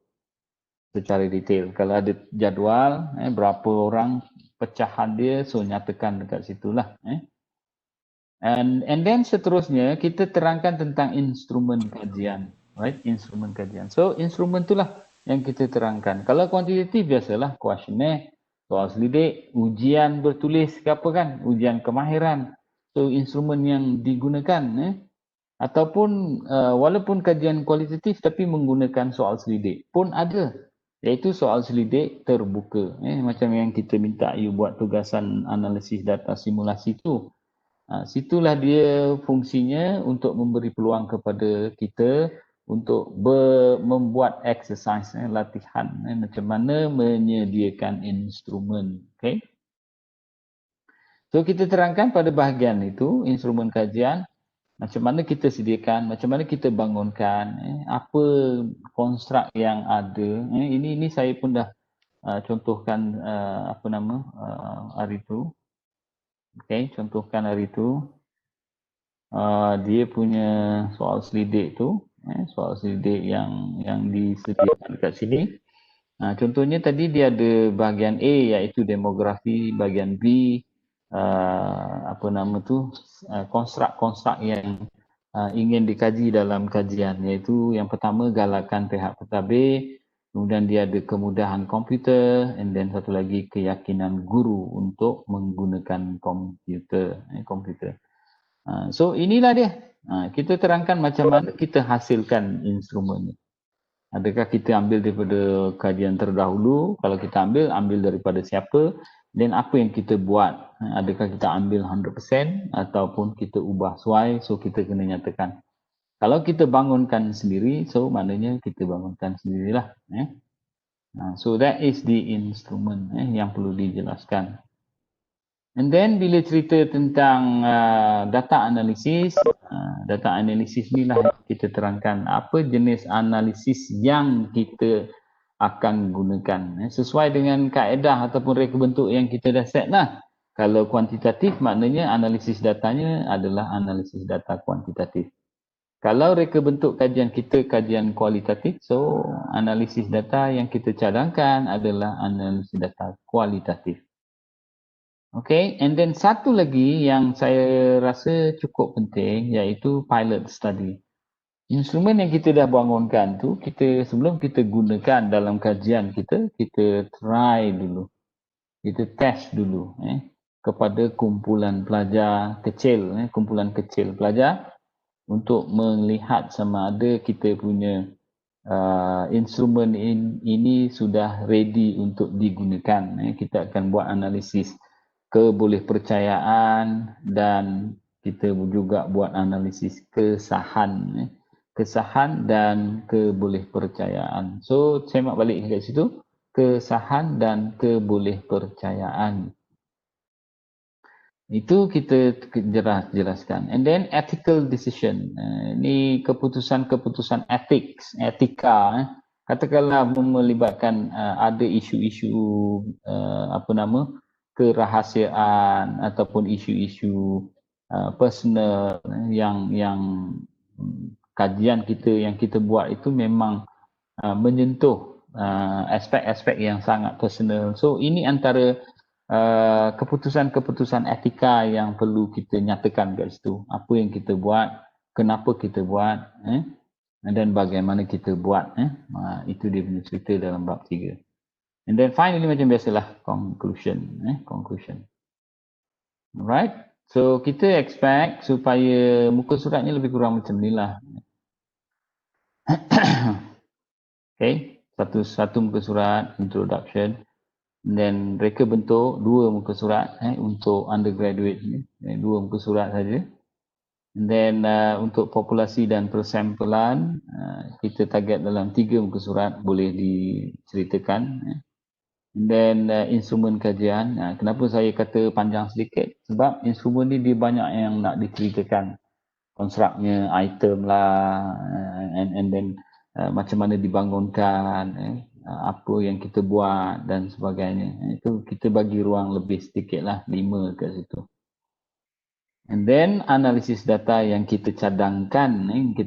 secara detail. Kalau ada jadual, berapa orang pecahan dia, so nyatakan dekat situlah. And then seterusnya kita terangkan tentang instrumen kajian. Right, instrumen kajian. So instrumen itulah yang kita terangkan. Kalau kuantitatif biasalah kuesioner, soal selidik, ujian bertulis ke apa kan, ujian kemahiran. So instrumen yang digunakan ataupun walaupun kajian kualitatif tapi menggunakan soal selidik pun ada, iaitu soal selidik terbuka. Macam yang kita minta you buat tugasan analisis data simulasi tu. Situlah dia fungsinya untuk memberi peluang kepada kita untuk membuat exercise, latihan macam mana menyediakan instrumen. Okay. So kita terangkan pada bahagian itu, instrumen kajian, macam mana kita sediakan, macam mana kita bangunkan, apa konstruk yang ada. Ini saya pun dah contohkan hari itu. Okay, contohkan hari itu. Dia punya soal selidik tu, soal selidik yang disediakan dekat sini. Contohnya tadi dia ada bahagian A iaitu demografi, bahagian B apa nama tu, konstruk-konstruk yang ingin dikaji dalam kajian, iaitu yang pertama galakan pihak pentadbir, kemudian dia ada kemudahan komputer, and then satu lagi keyakinan guru untuk menggunakan komputer. So inilah dia. Kita terangkan macam mana kita hasilkan instrumen ni. Adakah kita ambil daripada kajian terdahulu? Kalau kita ambil daripada siapa? Dan apa yang kita buat? Adakah kita ambil 100% ataupun kita ubah sesuai? So kita kena nyatakan. Kalau kita bangunkan sendiri, so maknanya kita bangunkan sendirilah. So that is the instrument yang perlu dijelaskan. And then bila cerita tentang data analisis ni lah kita terangkan apa jenis analisis yang kita akan gunakan. Sesuai dengan kaedah ataupun reka bentuk yang kita dah set lah. Kalau kuantitatif maknanya analisis datanya adalah analisis data kuantitatif. Kalau reka bentuk kajian kita kajian kualitatif, so analisis data yang kita cadangkan adalah analisis data kualitatif. Okay, and then satu lagi yang saya rasa cukup penting iaitu pilot study. Instrumen yang kita dah bangunkan tu, sebelum kita gunakan dalam kajian kita try dulu. Kita test dulu kepada kumpulan pelajar kecil, kumpulan kecil pelajar untuk melihat sama ada kita punya instrumen ini sudah ready untuk digunakan. Kita akan buat analisis kebolehpercayaan dan kita juga buat analisis kesahan dan kebolehpercayaan. So semak balik kat situ, kesahan dan kebolehpercayaan. Itu kita jelaskan. And then ethical decision. Ini keputusan etika. Katakanlah melibatkan ada isu-isu kerahasiaan ataupun isu-isu personal yang kajian kita yang kita buat itu memang menyentuh aspek-aspek yang sangat personal. So ini antara keputusan-keputusan etika yang perlu kita nyatakan kat situ. Apa yang kita buat, kenapa kita buat, dan bagaimana kita buat. Itu dia punya cerita dalam bab 3. And then finally macam biasalah conclusion. Alright. So kita expect supaya muka suratnya lebih kurang macam ni lah. Okay. Satu muka surat, introduction. And then reka bentuk 2 muka surat untuk undergraduate ni. 2 muka surat saja. And then untuk populasi dan persampulan, kita target dalam 3 muka surat boleh diceritakan. And then instrumen kajian. Kenapa saya kata panjang sedikit? Sebab instrumen ni dia banyak yang nak diceritakan. Konstruknya, item lah, and then macam mana dibangunkan, apa yang kita buat dan sebagainya. Itu kita bagi ruang lebih sedikit lah, 5 kat situ. And then analisis data yang kita cadangkan, 2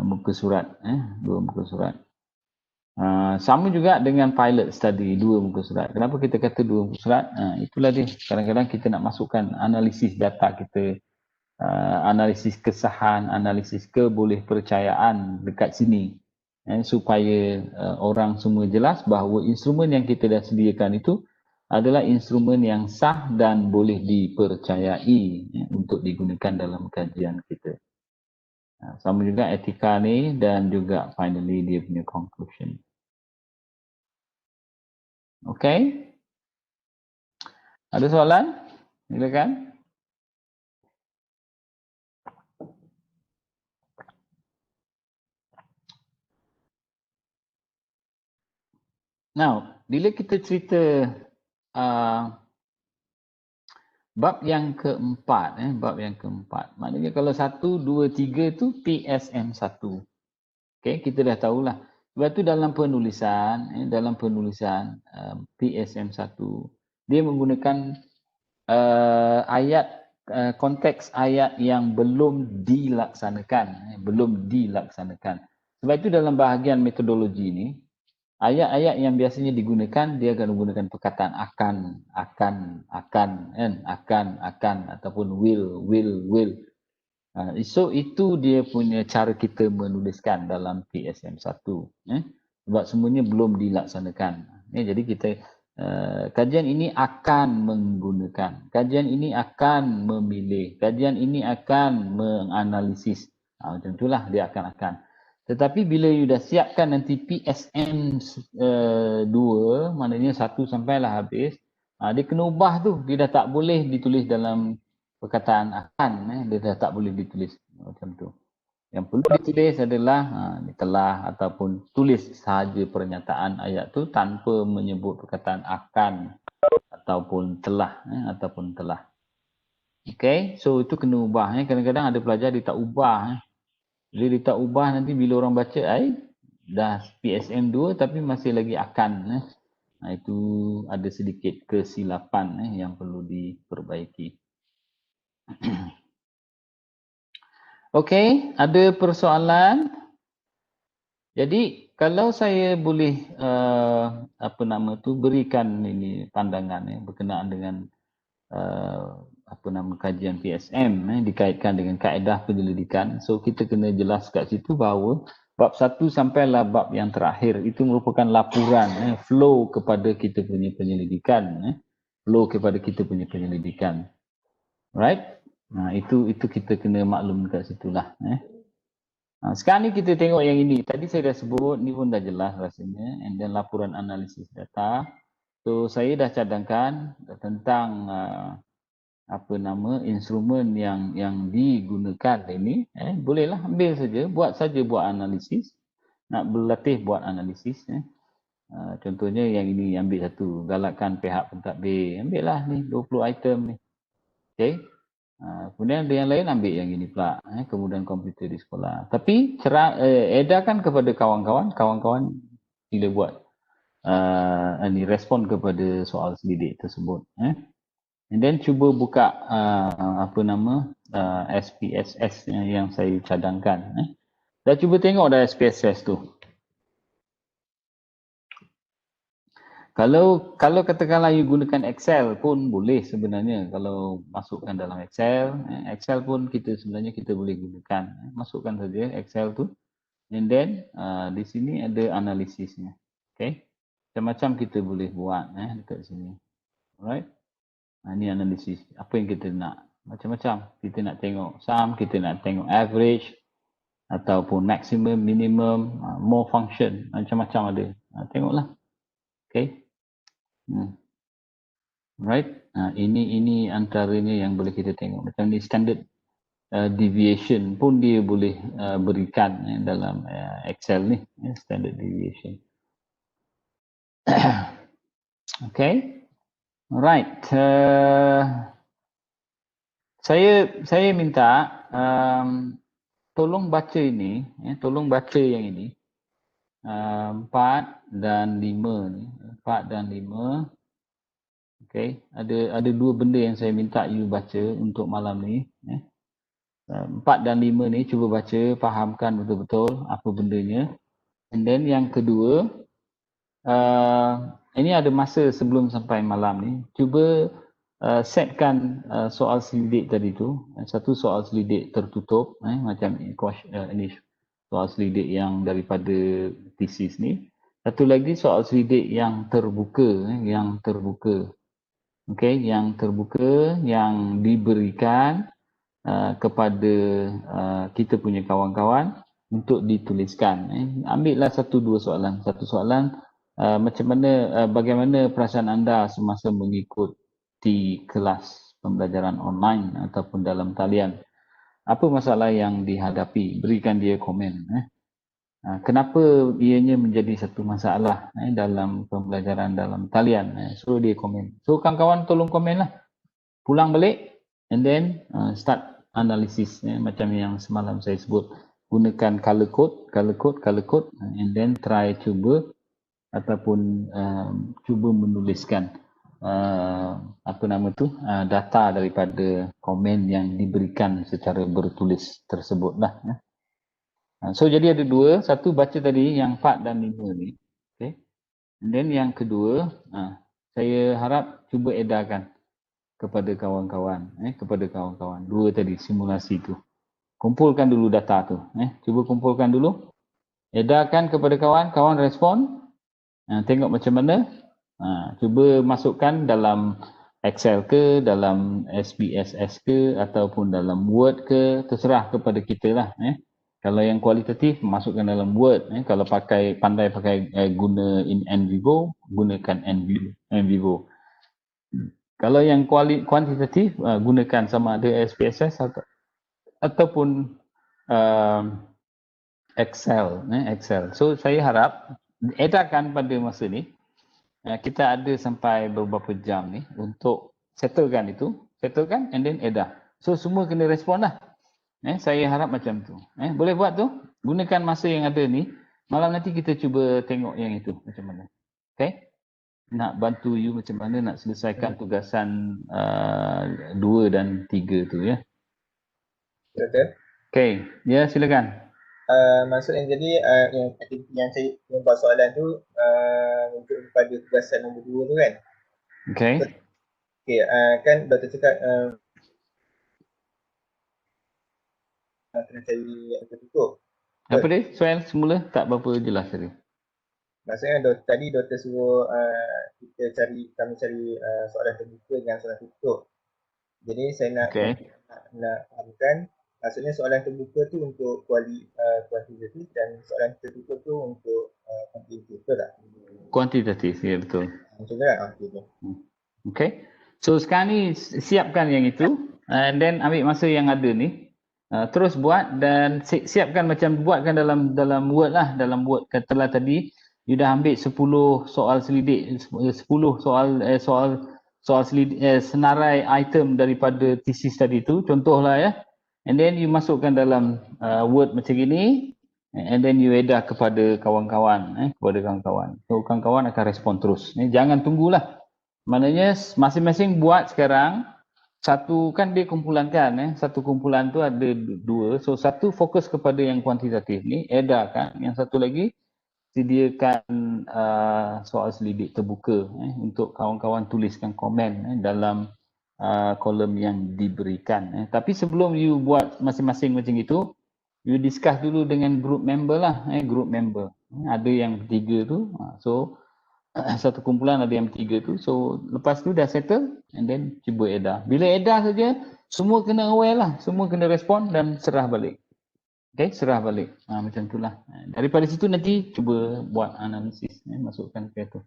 muka surat, 2 muka surat. Sama juga dengan pilot study, 2 muka surat. Kenapa kita kata 2 muka surat? Itulah dia. Kadang-kadang kita nak masukkan analisis data kita, analisis kesahan, analisis kebolehpercayaan dekat sini. Supaya orang semua jelas bahawa instrumen yang kita dah sediakan itu adalah instrumen yang sah dan boleh dipercayai untuk digunakan dalam kajian kita. Sama juga etika ni dan juga finally dia punya conclusion. Okay. Ada soalan? Silakan. Now, bila kita cerita bab yang keempat, maknanya kalau 1, 2, 3 tu PSM 1. Okay, kita dah tahulah. Sebab tu dalam penulisan PSM 1, dia menggunakan konteks ayat yang belum dilaksanakan. Sebab itu dalam bahagian metodologi ni, Ayat-ayat yang biasanya digunakan, dia akan menggunakan perkataan akan, akan, ataupun will. So itu dia punya cara kita menuliskan dalam PSM1. Sebab semuanya belum dilaksanakan. Jadi kita kajian ini akan menggunakan, kajian ini akan memilih, kajian ini akan menganalisis. Macam itulah dia akan. Tetapi bila you dah siapkan nanti PSM 2, maknanya 1 sampailah habis, dia kena ubah tu. Dia dah tak boleh ditulis dalam perkataan akan, dia dah tak boleh ditulis macam tu. Yang perlu ditulis adalah telah ataupun tulis sahaja pernyataan ayat tu tanpa menyebut perkataan akan ataupun telah. Okay, so itu kena ubah. Kadang-kadang ada pelajar dia tak ubah. Bila dia tak ubah, nanti bila orang baca dah PSM 2 tapi masih lagi akan. Itu ada sedikit kesilapan yang perlu diperbaiki. Okey, ada persoalan? Jadi kalau saya boleh berikan ini pandangan berkenaan dengan kajian PSM dikaitkan dengan kaedah penyelidikan. So kita kena jelas kat situ bahawa bab 1 sampailah bab yang terakhir itu merupakan laporan flow kepada kita punya penyelidikan. Right? Itu kita kena maklum kat situlah. Sekarang ni kita tengok yang ini. Tadi saya dah sebut, ni pun dah jelas rasanya. And then laporan analisis data. So saya dah cadangkan tentang instrumen yang digunakan ini. Bolehlah ambil saja, buat analisis. Nak berlatih buat analisis. Contohnya yang ini ambil satu, galakkan pihak pentadbir. Ambil lah ni 20 item ni. Okay. Kemudian ada yang lain ambil yang ini pula, kemudian komputer di sekolah. Tapi edarkan kepada kawan-kawan sila buat respon kepada soal selidik tersebut. And then cuba buka SPSS yang saya cadangkan. Dah cuba tengok dah SPSS tu. Kalau katakanlah you gunakan Excel pun boleh sebenarnya. Kalau masukkan dalam Excel pun kita boleh gunakan. Masukkan saja Excel tu. And then di sini ada analisisnya. Okay. Macam-macam kita boleh buat dekat sini. Alright. Ini analisis. Apa yang kita nak. Macam-macam. Kita nak tengok sum, kita nak tengok average ataupun maximum, minimum, more function. Macam-macam ada. Tengoklah. Okay. Right. Ini antaranya yang boleh kita tengok. Macam ni standard deviation pun dia boleh berikan dalam Excel ni. Standard deviation. Okay. Alright. Saya minta tolong baca ini. Tolong baca yang ini. 4 dan 5 ni. 4 dan 5. Okay. Ada dua benda yang saya minta you baca untuk malam ni. 4 dan 5 ni cuba baca, fahamkan betul-betul apa bendanya. And then yang kedua, ini ada masa sebelum sampai malam ni. Cuba setkan soal selidik tadi tu. Satu soal selidik tertutup, macam ini soal selidik yang daripada thesis ni. Satu lagi soal selidik yang terbuka, Okay, yang terbuka yang diberikan kepada kita punya kawan-kawan untuk dituliskan. Ambillah satu dua soalan. Satu soalan, bagaimana perasaan anda semasa mengikuti kelas pembelajaran online ataupun dalam talian? Apa masalah yang dihadapi? Berikan dia komen. Kenapa ianya menjadi satu masalah dalam pembelajaran dalam talian? So dia komen. So kawan-kawan tolong komen lah. Pulang balik and then start analisis macam yang semalam saya sebut. Gunakan color code and then try cuba ataupun cuba menuliskan data daripada komen yang diberikan secara bertulis tersebut lah. So jadi ada dua, satu baca tadi yang 4 dan 5 ni. Okay. And then yang kedua, saya harap cuba edarkan kepada kawan-kawan, dua tadi simulasi tu. Kumpulkan dulu data tu, cuba kumpulkan dulu, edarkan kepada kawan, kawan respon, tengok macam mana, cuba masukkan dalam Excel ke, dalam SPSS ke, ataupun dalam Word ke, terserah kepada kita lah. Kalau yang kualitatif, masukkan dalam Word. Kalau pandai pakai guna NVivo, gunakan NVivo. Kalau yang kuantitatif, gunakan sama ada SPSS ataupun Excel. So saya harap edarkan pada masa ni. Kita ada sampai beberapa jam ni untuk settlekan and then edar. So semua kena respon lah. Saya harap macam tu. Boleh buat tu? Gunakan masa yang ada ni. Malam nanti kita cuba tengok yang itu macam mana. Okay? Nak bantu you macam mana nak selesaikan tugasan 2 dan 3 tu ya. Betul. Okay, ya silakan. Maksudnya jadi yang saya buat soalan tu untuk pada tugasan nombor 2 tu kan. Okay. Okay, kan Dr. cakap kena cari yang tertutup. Apa dia? Soal semula tak berapa jelas tadi. Maksudnya tadi Dr. suruh kami cari soalan terbuka dengan soalan tertutup. Jadi saya nak fahamkan, maksudnya soalan terbuka tu untuk kuantitatif dan soalan tertutup tu untuk kuantitatif, betul tak? Kuantitatif, ya betul. Macam tu kan? Okay. So sekarang ni siapkan yang itu and then ambil masa yang ada ni. Terus buat dan buatkan dalam Word lah, dalam Word katalah tadi you dah ambil 10 soal selidik, 10 soal selidik, senarai item daripada thesis tadi tu, contohlah ya. And then you masukkan dalam Word macam gini and then you edar kepada kawan-kawan, So kawan-kawan akan respon terus. Jangan tunggulah. Maknanya masing-masing buat sekarang. Satu kan dia kumpulan kan, satu kumpulan tu ada 2. So satu fokus kepada yang kuantitatif ni, edarkan. Yang satu lagi sediakan soal selidik terbuka untuk kawan-kawan tuliskan komen dalam kolom yang diberikan. Tapi sebelum you buat masing-masing macam itu, you discuss dulu dengan group member lah, group member. Ada yang 3 tu, so satu kumpulan ada yang 3 tu. So lepas tu dah settle and then cuba edar. Bila edar saja semua kena aware lah, semua kena respon dan serah balik. Okay, serah balik. Macam itulah. Daripada situ nanti cuba buat analisis, masukkan ke tu.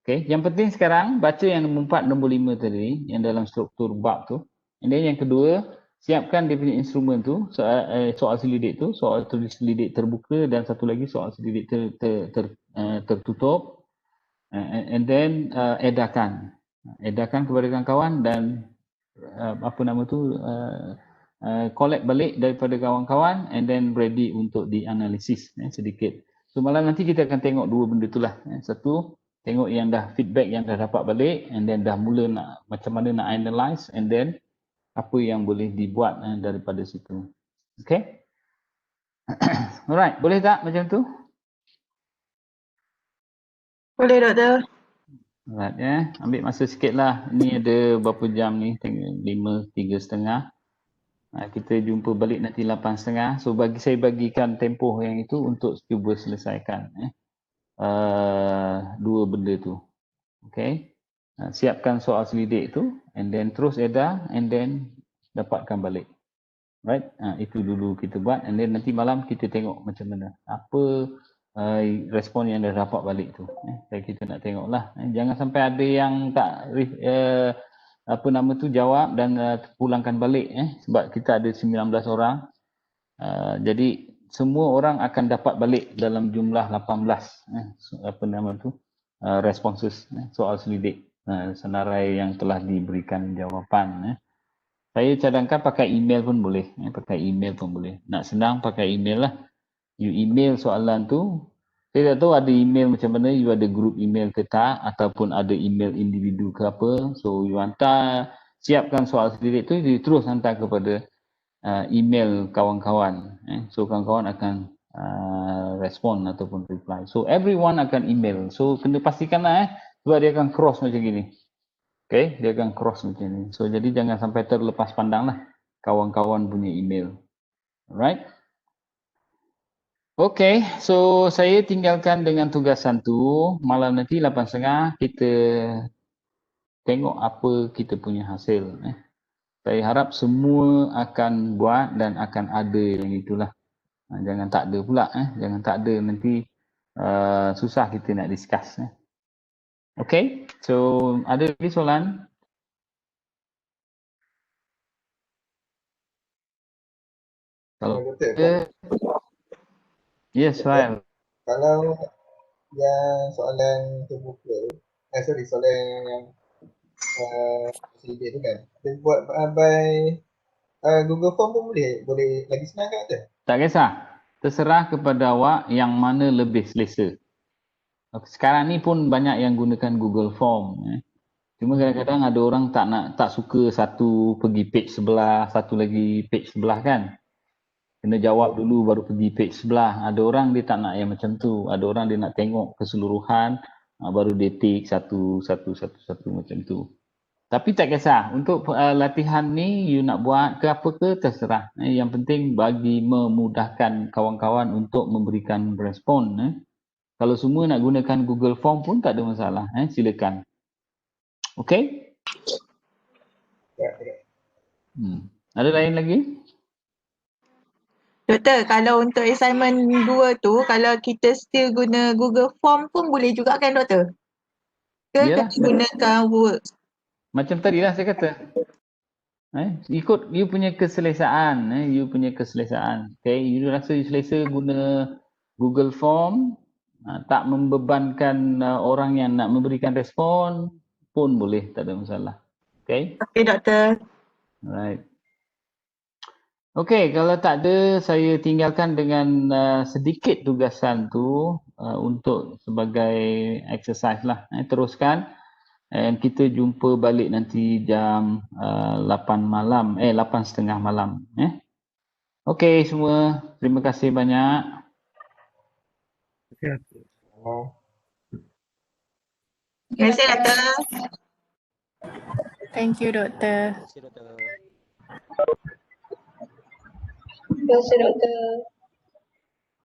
Okay, yang penting sekarang baca yang nombor 4, nombor 5 tadi yang dalam struktur bab tu. And then yang kedua, siapkan dia punya instrumen tu, soal selidik tu, soal tulis selidik terbuka dan satu lagi soal selidik tertutup. And then edarkan kepada kawan-kawan dan collect balik daripada kawan-kawan and then ready untuk dianalisis sedikit. So malam nanti kita akan tengok 2 benda itulah. Satu, tengok yang dah feedback yang dah dapat balik and then dah mula nak macam mana nak analyse and then apa yang boleh dibuat daripada situ. Okay? Alright, boleh tak macam tu? Boleh, Doktor. Alright ya, ambil masa sikit lah. Ini ada berapa jam ni? 5, 3.30. Kita jumpa balik nanti 8.30. So saya bagikan tempoh yang itu untuk cuba selesaikan 2 benda tu. Okay. Siapkan soal selidik tu and then terus edar and then dapatkan balik. Right? Itu dulu kita buat and then nanti malam kita tengok macam mana. Apa respon yang dah dapat balik tu. Kita nak tengoklah. Jangan sampai ada yang tak jawab dan pulangkan balik sebab kita ada 19 orang. Jadi semua orang akan dapat balik dalam jumlah 18 responses soal selidik senarai yang telah diberikan jawapan. Saya cadangkan pakai email pun boleh. Nak senang pakai email lah. You email soalan tu. Saya tak tahu ada email macam mana, you ada group email ke tak ataupun ada email individu ke apa. So you hantar, siapkan soal selidik tu, you terus hantar kepada email kawan-kawan. So kawan-kawan akan respon ataupun reply. So everyone akan email. So kena pastikanlah sebab dia akan cross macam gini. Okay, dia akan cross macam ni. So jadi jangan sampai terlepas pandang lah kawan-kawan punya email. Alright. Okay, so saya tinggalkan dengan tugasan tu. Malam nanti 8.30 kita tengok apa kita punya hasil. Saya harap semua akan buat dan akan ada yang itulah. Jangan tak ada pula. Jangan tak ada, nanti susah kita nak discuss. Okay, so ada lagi soalan? Kalau yes, Fail. Kalau yang soalan terbuka, soalan yang sedikit tu kan, kita buat by Google Form pun boleh lagi senang kan tu? Tak kisah, terserah kepada awak yang mana lebih selesa. Sekarang ni pun banyak yang gunakan Google Form. Cuma kadang-kadang ada orang tak suka satu pergi page sebelah, satu lagi page sebelah kan. Kena jawab dulu baru pergi page sebelah. Ada orang dia tak nak yang macam tu. Ada orang dia nak tengok keseluruhan baru dia tick satu macam tu. Tapi tak kisah. Untuk latihan ni you nak buat ke apa ke terserah. Yang penting bagi memudahkan kawan-kawan untuk memberikan respon. Kalau semua nak gunakan Google Form pun tak ada masalah. Silakan. Okay? Ada lain lagi? Doktor, kalau untuk assignment 2 tu, kalau kita still guna Google Form pun boleh juga kan doktor? Ke Yalah, kita gunakan Word? Macam tadi lah saya kata. Ikut you punya keselesaan. You punya keselesaan. Okay, you rasa you selesa guna Google Form, tak membebankan orang yang nak memberikan respon pun boleh, tak ada masalah. Okay? Okay doktor. Alright. Okey, kalau tak ada, saya tinggalkan dengan sedikit tugasan tu untuk sebagai exercise lah. Teruskan. And kita jumpa balik nanti jam 8 malam, 8.30 malam. Okey semua, terima kasih banyak. Terima kasih doktor. Thank you doktor. Terima kasih doktor.